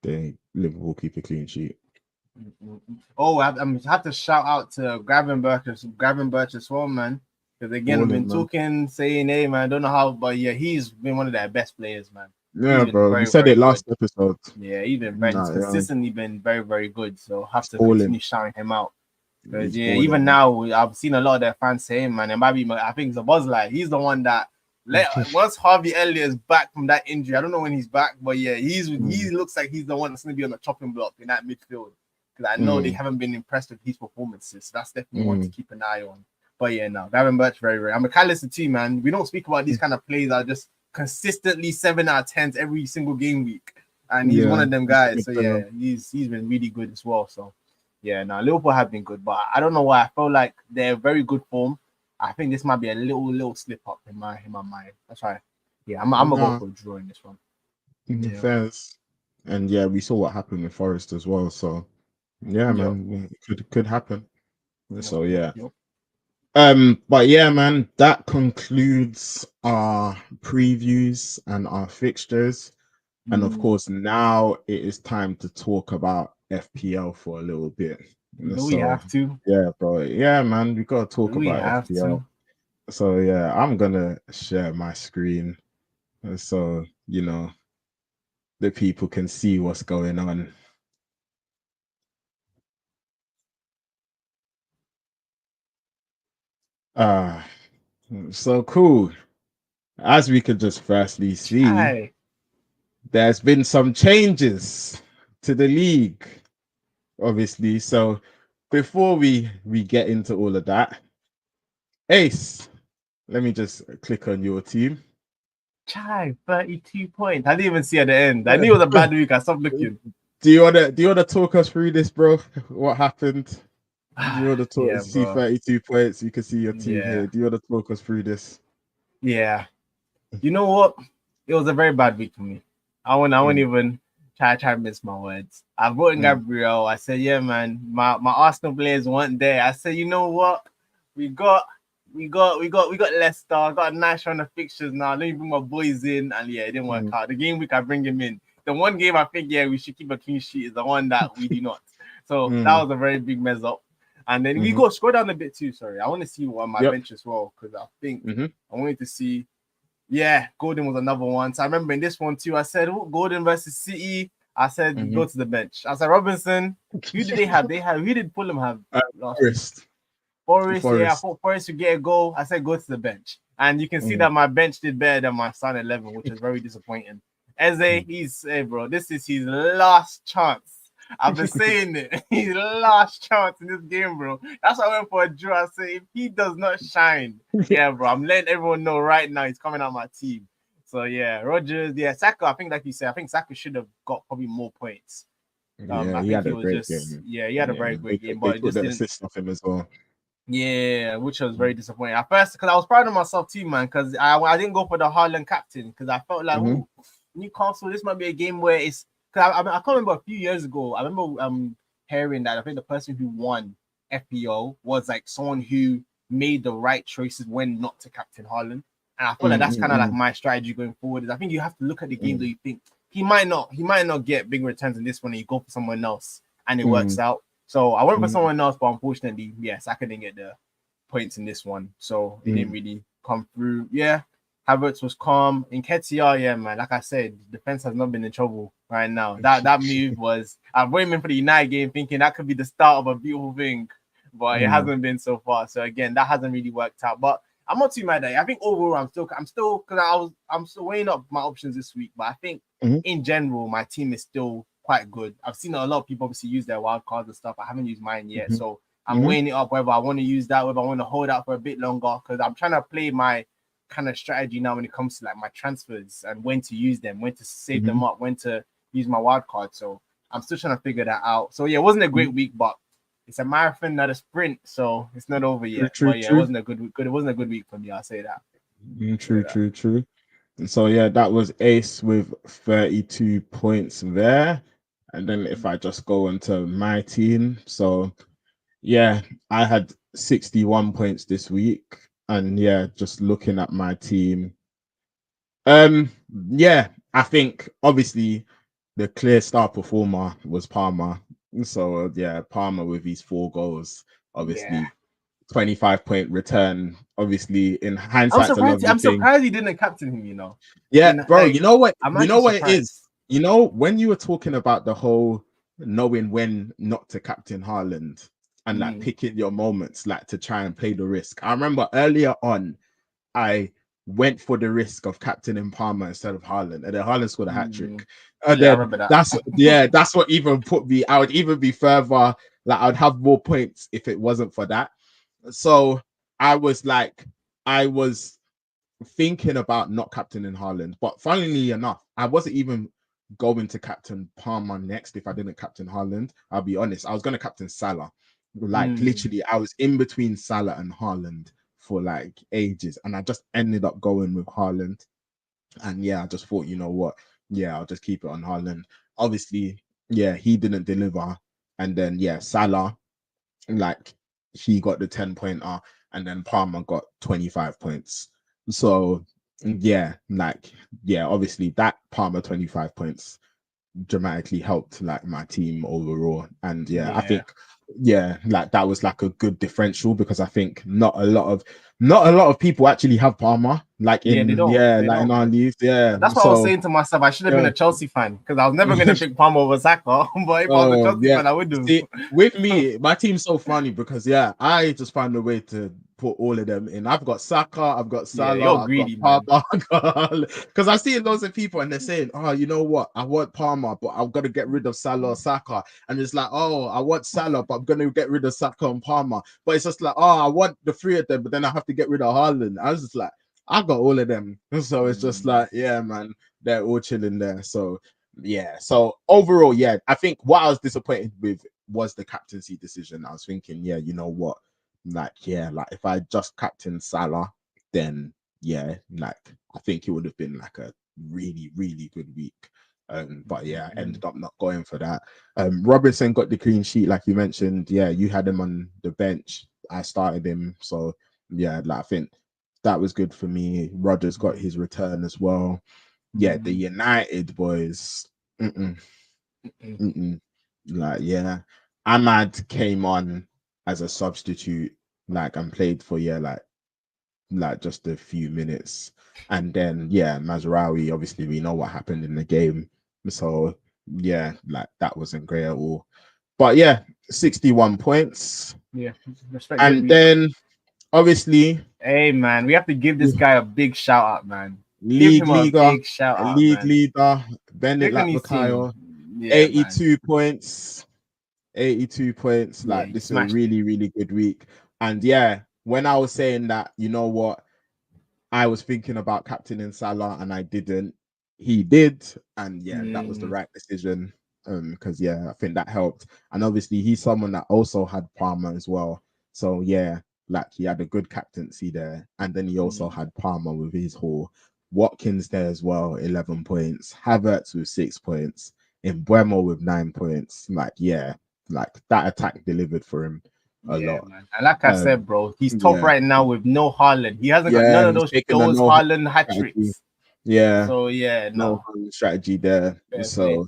Speaker 1: they Liverpool keep a clean sheet.
Speaker 2: Oh, have to shout out to Gravenberch as well, man. Because again, we've been
Speaker 1: Balling, man.
Speaker 2: talking, saying, hey, man, I don't know how, but yeah, he's been one of their best players, man. He's
Speaker 1: Yeah,
Speaker 2: been
Speaker 1: bro. You
Speaker 2: very,
Speaker 1: said
Speaker 2: very
Speaker 1: it
Speaker 2: good.
Speaker 1: last episode.
Speaker 2: Yeah, he's
Speaker 1: Nah, yeah,
Speaker 2: consistently been very, very good. So have
Speaker 1: it's
Speaker 2: to
Speaker 1: balling.
Speaker 2: continue shouting him out. Because
Speaker 1: He's
Speaker 2: even
Speaker 1: balling.
Speaker 2: now I've seen a lot of their fans saying, man, and maybe I think it's a buzz like he's the one that once Harvey Elliott is back from that injury, I don't know when he's back, but yeah, he looks like he's the one that's gonna be on the chopping block in that midfield. Because I know they haven't been impressed with his performances. So that's definitely one to keep an eye on. But yeah, no, Gavin Birch very rare. I'm a McAllister too, man. We don't speak about these kind of plays that are just consistently 7 out of 10s every single game week. And he's one of them guys. So yeah, he's been really good as well. So yeah, now Liverpool have been good, but I don't know why. I feel like they're very good form. I think this might be a little slip up in my mind. That's why. Yeah, I'm gonna go for a draw in this one.
Speaker 1: Yeah. Fairs. And yeah, we saw what happened with Forest as well. So yeah, man, it could happen. So yeah. But yeah, man, that concludes our previews and our fixtures. And of course, now it is time to talk about FPL for a little bit.
Speaker 2: Do we have to?
Speaker 1: Yeah, bro. Yeah, man, we gotta talk about FPL. So yeah, I'm gonna share my screen so the people can see what's going on. So cool. As we could just firstly see, there's been some changes to the league, obviously. So before we get into all of that, Ace, let me just click on your team.
Speaker 2: 32 points. I didn't even see at the end. I knew it was a bad week. I stopped looking.
Speaker 1: Do you wanna talk us through this, bro? What happened? Do you want to talk? See 32 points. You can see your team here. Do you want to talk us through this?
Speaker 2: Yeah. You know what? It was a very bad week for me. I won't even try to miss my words. I brought in Gabriel. I said, yeah, man, my Arsenal players weren't there. I said, you know what? We got Leicester. I got a nice run of fixtures now. Let me bring my boys in. And yeah, it didn't work out. The game week I bring him in. The one game I think, we should keep a clean sheet is the one that we do not. So that was a very big mess up. And then we go scroll down a bit too. Sorry, I want to see what my bench as well, because I think I wanted to see. Yeah, Gordon was another one. So I remember in this one too, I said Gordon versus City. I said go to the bench. I said Robinson. Who did they have? Who did Fulham have last week? Forest. Yeah, I thought Forest would get a goal. I said go to the bench, and you can see that my bench did better than my starting 11, which is very disappointing. Eze, bro, this is his last chance. I've been saying it. His last chance in this game, bro. That's why I went for a draw. I say if he does not shine, bro, I'm letting everyone know right now he's coming out my team. So yeah, Rodgers, Saka. I think like you said, I think Saka should have got probably more points.
Speaker 1: He had a great game.
Speaker 2: He had a very great game, but
Speaker 1: it just didn't assist off him as well.
Speaker 2: Yeah, which was very disappointing at first because I was proud of myself too, man. Because I didn't go for the Haaland captain because I felt like Newcastle, this might be a game where it's. I can't remember a few years ago. I remember hearing that I think the person who won FPO was like someone who made the right choices when not to captain Haaland. And I feel like that's kind of like my strategy going forward. Is I think you have to look at the game that you think he might not get big returns in this one, and you go for someone else and it works out. So I went for someone else, but unfortunately, yes, I couldn't get the points in this one. So it didn't really come through. Yeah. Havertz was calm. In Nketiah, man, like I said, defense has not been in trouble right now. That move was, I've waited for the United game thinking that could be the start of a beautiful thing, but it hasn't been so far. So again, that hasn't really worked out. But I'm not too mad at it. I think overall, I'm still because I'm still weighing up my options this week. But I think in general, my team is still quite good. I've seen a lot of people obviously use their wild cards and stuff. I haven't used mine yet, so I'm weighing it up whether I want to use that, whether I want to hold out for a bit longer, because I'm trying to play my kind of strategy now when it comes to like my transfers and when to use them, when to save them up, when to use my wild card. So I'm still trying to figure that out. So yeah, it wasn't a great week, but it's a marathon, not a sprint, so it's not over yet. But yeah, it wasn't a good week. It wasn't a good week for me. I'll say that.
Speaker 1: True. And so yeah, that was Ace with 32 points there. And then if I just go into my team, so yeah, I had 61 points this week. And yeah, just looking at my team. Yeah, I think obviously the clear star performer was Palmer. So yeah, Palmer with his 4 goals, obviously 25-point return. Obviously, in hindsight,
Speaker 2: I'm surprised he didn't captain him.
Speaker 1: Yeah, bro. Like, you know what it is. When you were talking about the whole knowing when not to captain Haaland, and like picking your moments, like to try and play the risk. I remember earlier on, I went for the risk of captaining Palmer instead of Haaland, and then Haaland scored a hat trick. And
Speaker 2: I
Speaker 1: then
Speaker 2: remember that.
Speaker 1: that's what even put me. I would even be further. Like I'd have more points if it wasn't for that. So I was thinking about not captaining Haaland, but funnily enough, I wasn't even going to captain Palmer next if I didn't captain Haaland. I'll be honest, I was going to captain Salah. Like literally, I was in between Salah and Haaland for like ages, and I just ended up going with Haaland. And yeah, I just thought, you know what? Yeah, I'll just keep it on Haaland. Obviously, yeah, he didn't deliver, and then yeah, Salah, like he got the 10-pointer, and then Palmer got 25 points. So yeah, like yeah, obviously that Palmer 25 points dramatically helped like my team overall. And I think like that was like a good differential, because I think not a lot of people actually have Palmer like in
Speaker 2: they don't.
Speaker 1: like in our leagues.
Speaker 2: That's what I was saying to myself. I should have been a Chelsea fan, because I was never going to pick Palmer over Saka. But if I was a Chelsea fan, I would do.
Speaker 1: See, with me, my team's so funny because I just found a way to put all of them in. I've got Saka, I've got Salah,
Speaker 2: you're greedy,
Speaker 1: I've got Palmer. Because I see loads of people and they're saying, "Oh, you know what? I want Palmer, but I've got to get rid of Salah or Saka." And it's like, "Oh, I want Salah, but I'm going to get rid of Saka and Palmer." But it's just like, "Oh, I want the three of them, but then I have to get rid of Haaland." I was just like, I got all of them. So it's just like, yeah, man, they're all chilling there. So yeah. So overall, yeah, I think what I was disappointed with was the captaincy decision. I was thinking, yeah, you know what? Like, yeah, like if I just captained Salah, then yeah, like I think it would have been like a really, really good week. But yeah, I ended up not going for that. Robinson got the clean sheet, like you mentioned. Yeah, you had him on the bench. I started him. So yeah, like I think that was good for me. Rodgers got his return as well. Yeah, the United boys. Like, yeah, Ahmad came on as a substitute, like, and played for like just a few minutes, and then yeah, Mazraoui. Obviously, we know what happened in the game, so yeah, like that wasn't great at all. But yeah, 61 points.
Speaker 2: Yeah,
Speaker 1: and then obviously,
Speaker 2: hey man, we have to give this guy a big shout out, man.
Speaker 1: League leader, Bennett
Speaker 2: Pick on his
Speaker 1: Lakbukayo,
Speaker 2: team. Yeah,
Speaker 1: 82
Speaker 2: man.
Speaker 1: points. 82 points.
Speaker 2: Yeah,
Speaker 1: Like, this is a really, really good week. And yeah, when I was saying that, you know what, I was thinking about captaining Salah and I didn't. He did, and yeah, that was the right decision. Because yeah, I think that helped. And obviously, he's someone that also had Palmer as well. So yeah, like he had a good captaincy there, and then he also had Palmer with his haul. Watkins there as well, 11 points. Havertz with 6 points. Mbeumo with 9 points. Like, yeah, like that attack delivered for him a lot.
Speaker 2: Man. And like I said, bro, he's top right now with no Haaland. He hasn't got none of those Haaland hat tricks.
Speaker 1: Yeah.
Speaker 2: So yeah, no
Speaker 1: strategy there. So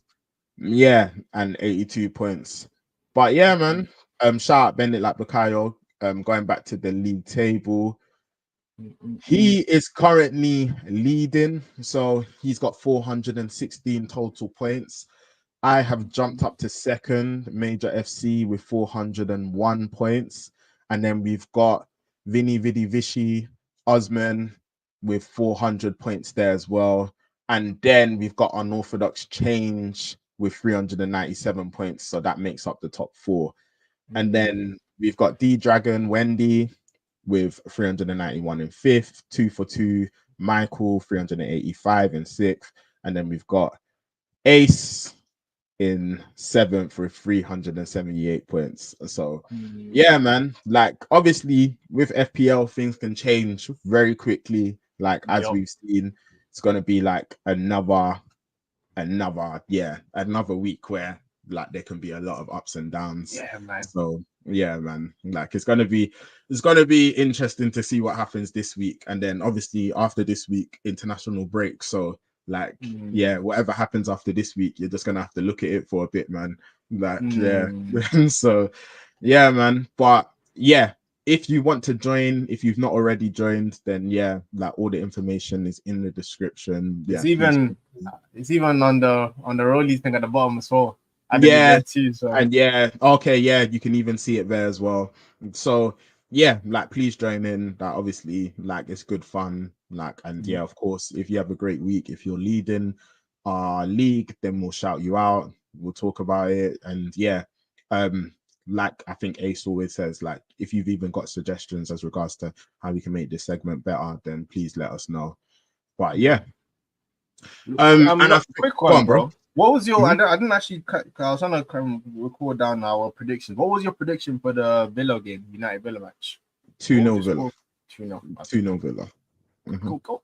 Speaker 1: yeah, and 82 points. But yeah, man. Shout out Bennett Lakbukayo. Going back to the league table. He is currently leading, so he's got 416 total points. I have jumped up to second, Major FC, with 401 points. And then we've got Vinny Vidi Vichy, Osman with 400 points there as well. And then we've got Unorthodox Change with 397 points. So that makes up the top four. And then we've got D Dragon, Wendy with 391 in fifth, 2 for 2, Michael 385 in sixth. And then we've got Ace in seventh with 378 points. So yeah, man, like obviously with FPL things can change very quickly. Like as we've seen, it's gonna be like another week where like there can be a lot of ups and downs.
Speaker 2: Yeah, man.
Speaker 1: So yeah, man, like it's gonna be interesting to see what happens this week, and then obviously after this week, international break. So like, yeah, whatever happens after this week, you're just gonna have to look at it for a bit, man. Like, yeah. So yeah, man. But yeah, if you want to join, if you've not already joined, then yeah, like all the information is in the description.
Speaker 2: It's even on the rollies thing at the bottom as well. added it
Speaker 1: Yeah,
Speaker 2: there too. So
Speaker 1: and yeah, okay, yeah, you can even see it there as well. So yeah, like please join in. That obviously, like it's good fun. Like, and yeah, of course, if you have a great week, if you're leading our league, then we'll shout you out. We'll talk about it, and yeah, um, like I think Ace always says, like if you've even got suggestions as regards to how we can make this segment better, then please let us know. But yeah, and I
Speaker 2: look,
Speaker 1: think,
Speaker 2: quick
Speaker 1: go
Speaker 2: one,
Speaker 1: on, bro.
Speaker 2: bro. What was your?
Speaker 1: Mhm.
Speaker 2: I didn't actually. I was trying to record down our predictions. What was your prediction for the Villa game, United Villa match? What was
Speaker 1: 2-0
Speaker 2: your
Speaker 1: Villa.
Speaker 2: score? 2-0. Okay,
Speaker 1: 2-0 Villa. Hmm.
Speaker 2: cool.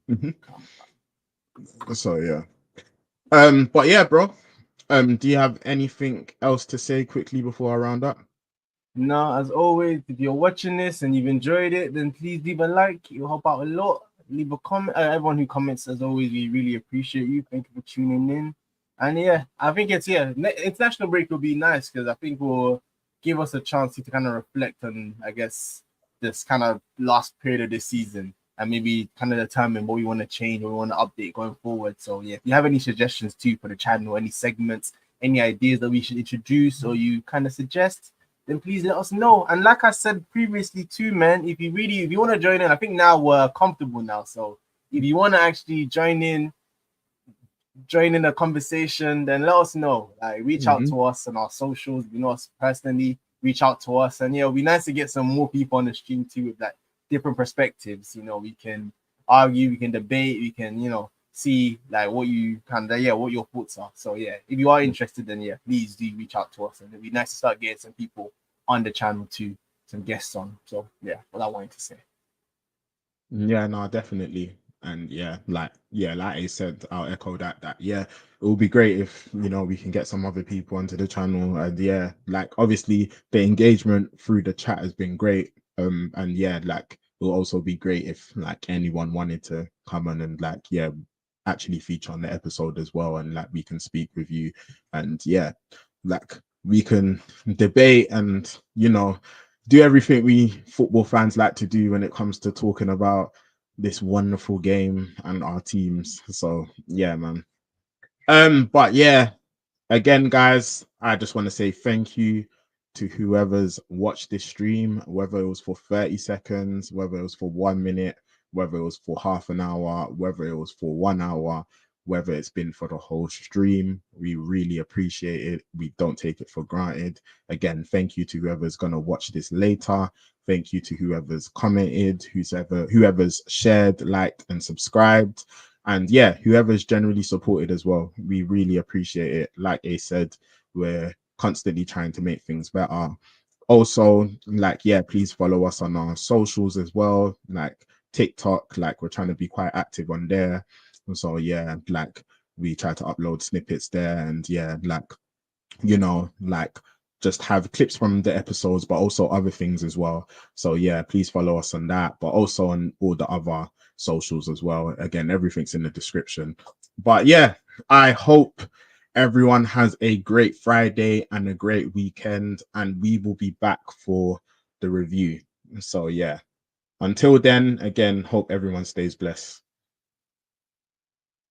Speaker 1: Hmm. So yeah. But yeah, bro. Do you have anything else to say quickly before I round up?
Speaker 2: No, as always, if you're watching this and you've enjoyed it, then please leave a like. It'll help out a lot. Leave a comment. Everyone who comments, as always, we really appreciate you. Thank you for tuning in. And yeah, I think it's international break will be nice because I think will give us a chance to kind of reflect on, I guess, this kind of last period of the season and maybe kind of determine what we want to change, what we want to update going forward. So yeah, if you have any suggestions too for the channel, any segments, any ideas that we should introduce, or you kind of suggest, then please let us know. And like I said previously too, man, if you want to join in, I think now we're comfortable now. So if you want to actually join in the conversation, then let us know. Like reach out
Speaker 1: Hmm.
Speaker 2: to us on our socials. You know us personally, reach out to us. And yeah, it'll be nice to get some more people on the stream too with like different perspectives. You know, we can argue, we can debate, we can, see like what you what your thoughts are. So yeah, if you are interested, then yeah, please do reach out to us. And it'd be nice to start getting some people on the channel too, some guests on. So yeah, what I wanted to say.
Speaker 1: Yeah, no, definitely. And like I said, I'll echo that. Yeah, it will be great if we can get some other people onto the channel. And yeah, like obviously the engagement through the chat has been great. And yeah, like it will also be great if like anyone wanted to come on and like actually feature on the episode as well, and like we can speak with you, and yeah, like we can debate and do everything we football fans like to do when it comes to talking about this wonderful game and our teams. So yeah, man. But yeah, again, guys, I just want to say thank you to whoever's watched this stream, whether it was for 30 seconds, whether it was for 1 minute, whether it was for half an hour, whether it was for 1 hour, whether it's been for the whole stream. We really appreciate it. We don't take it for granted. Again, thank you to whoever's going to watch this later. Thank you to whoever's commented, whoever's shared, liked, and subscribed. And yeah, whoever's generally supported as well. We really appreciate it. Like Ace said, we're constantly trying to make things better. Also, like, yeah, please follow us on our socials as well, like TikTok. Like, we're trying to be quite active on there. So yeah, like we try to upload snippets there, and yeah, like just have clips from the episodes, but also other things as well. So yeah, please follow us on that, but also on all the other socials as well. Again, everything's in the description. But yeah, I hope everyone has a great Friday and a great weekend, and we will be back for the review. So yeah, until then, again, hope everyone stays blessed.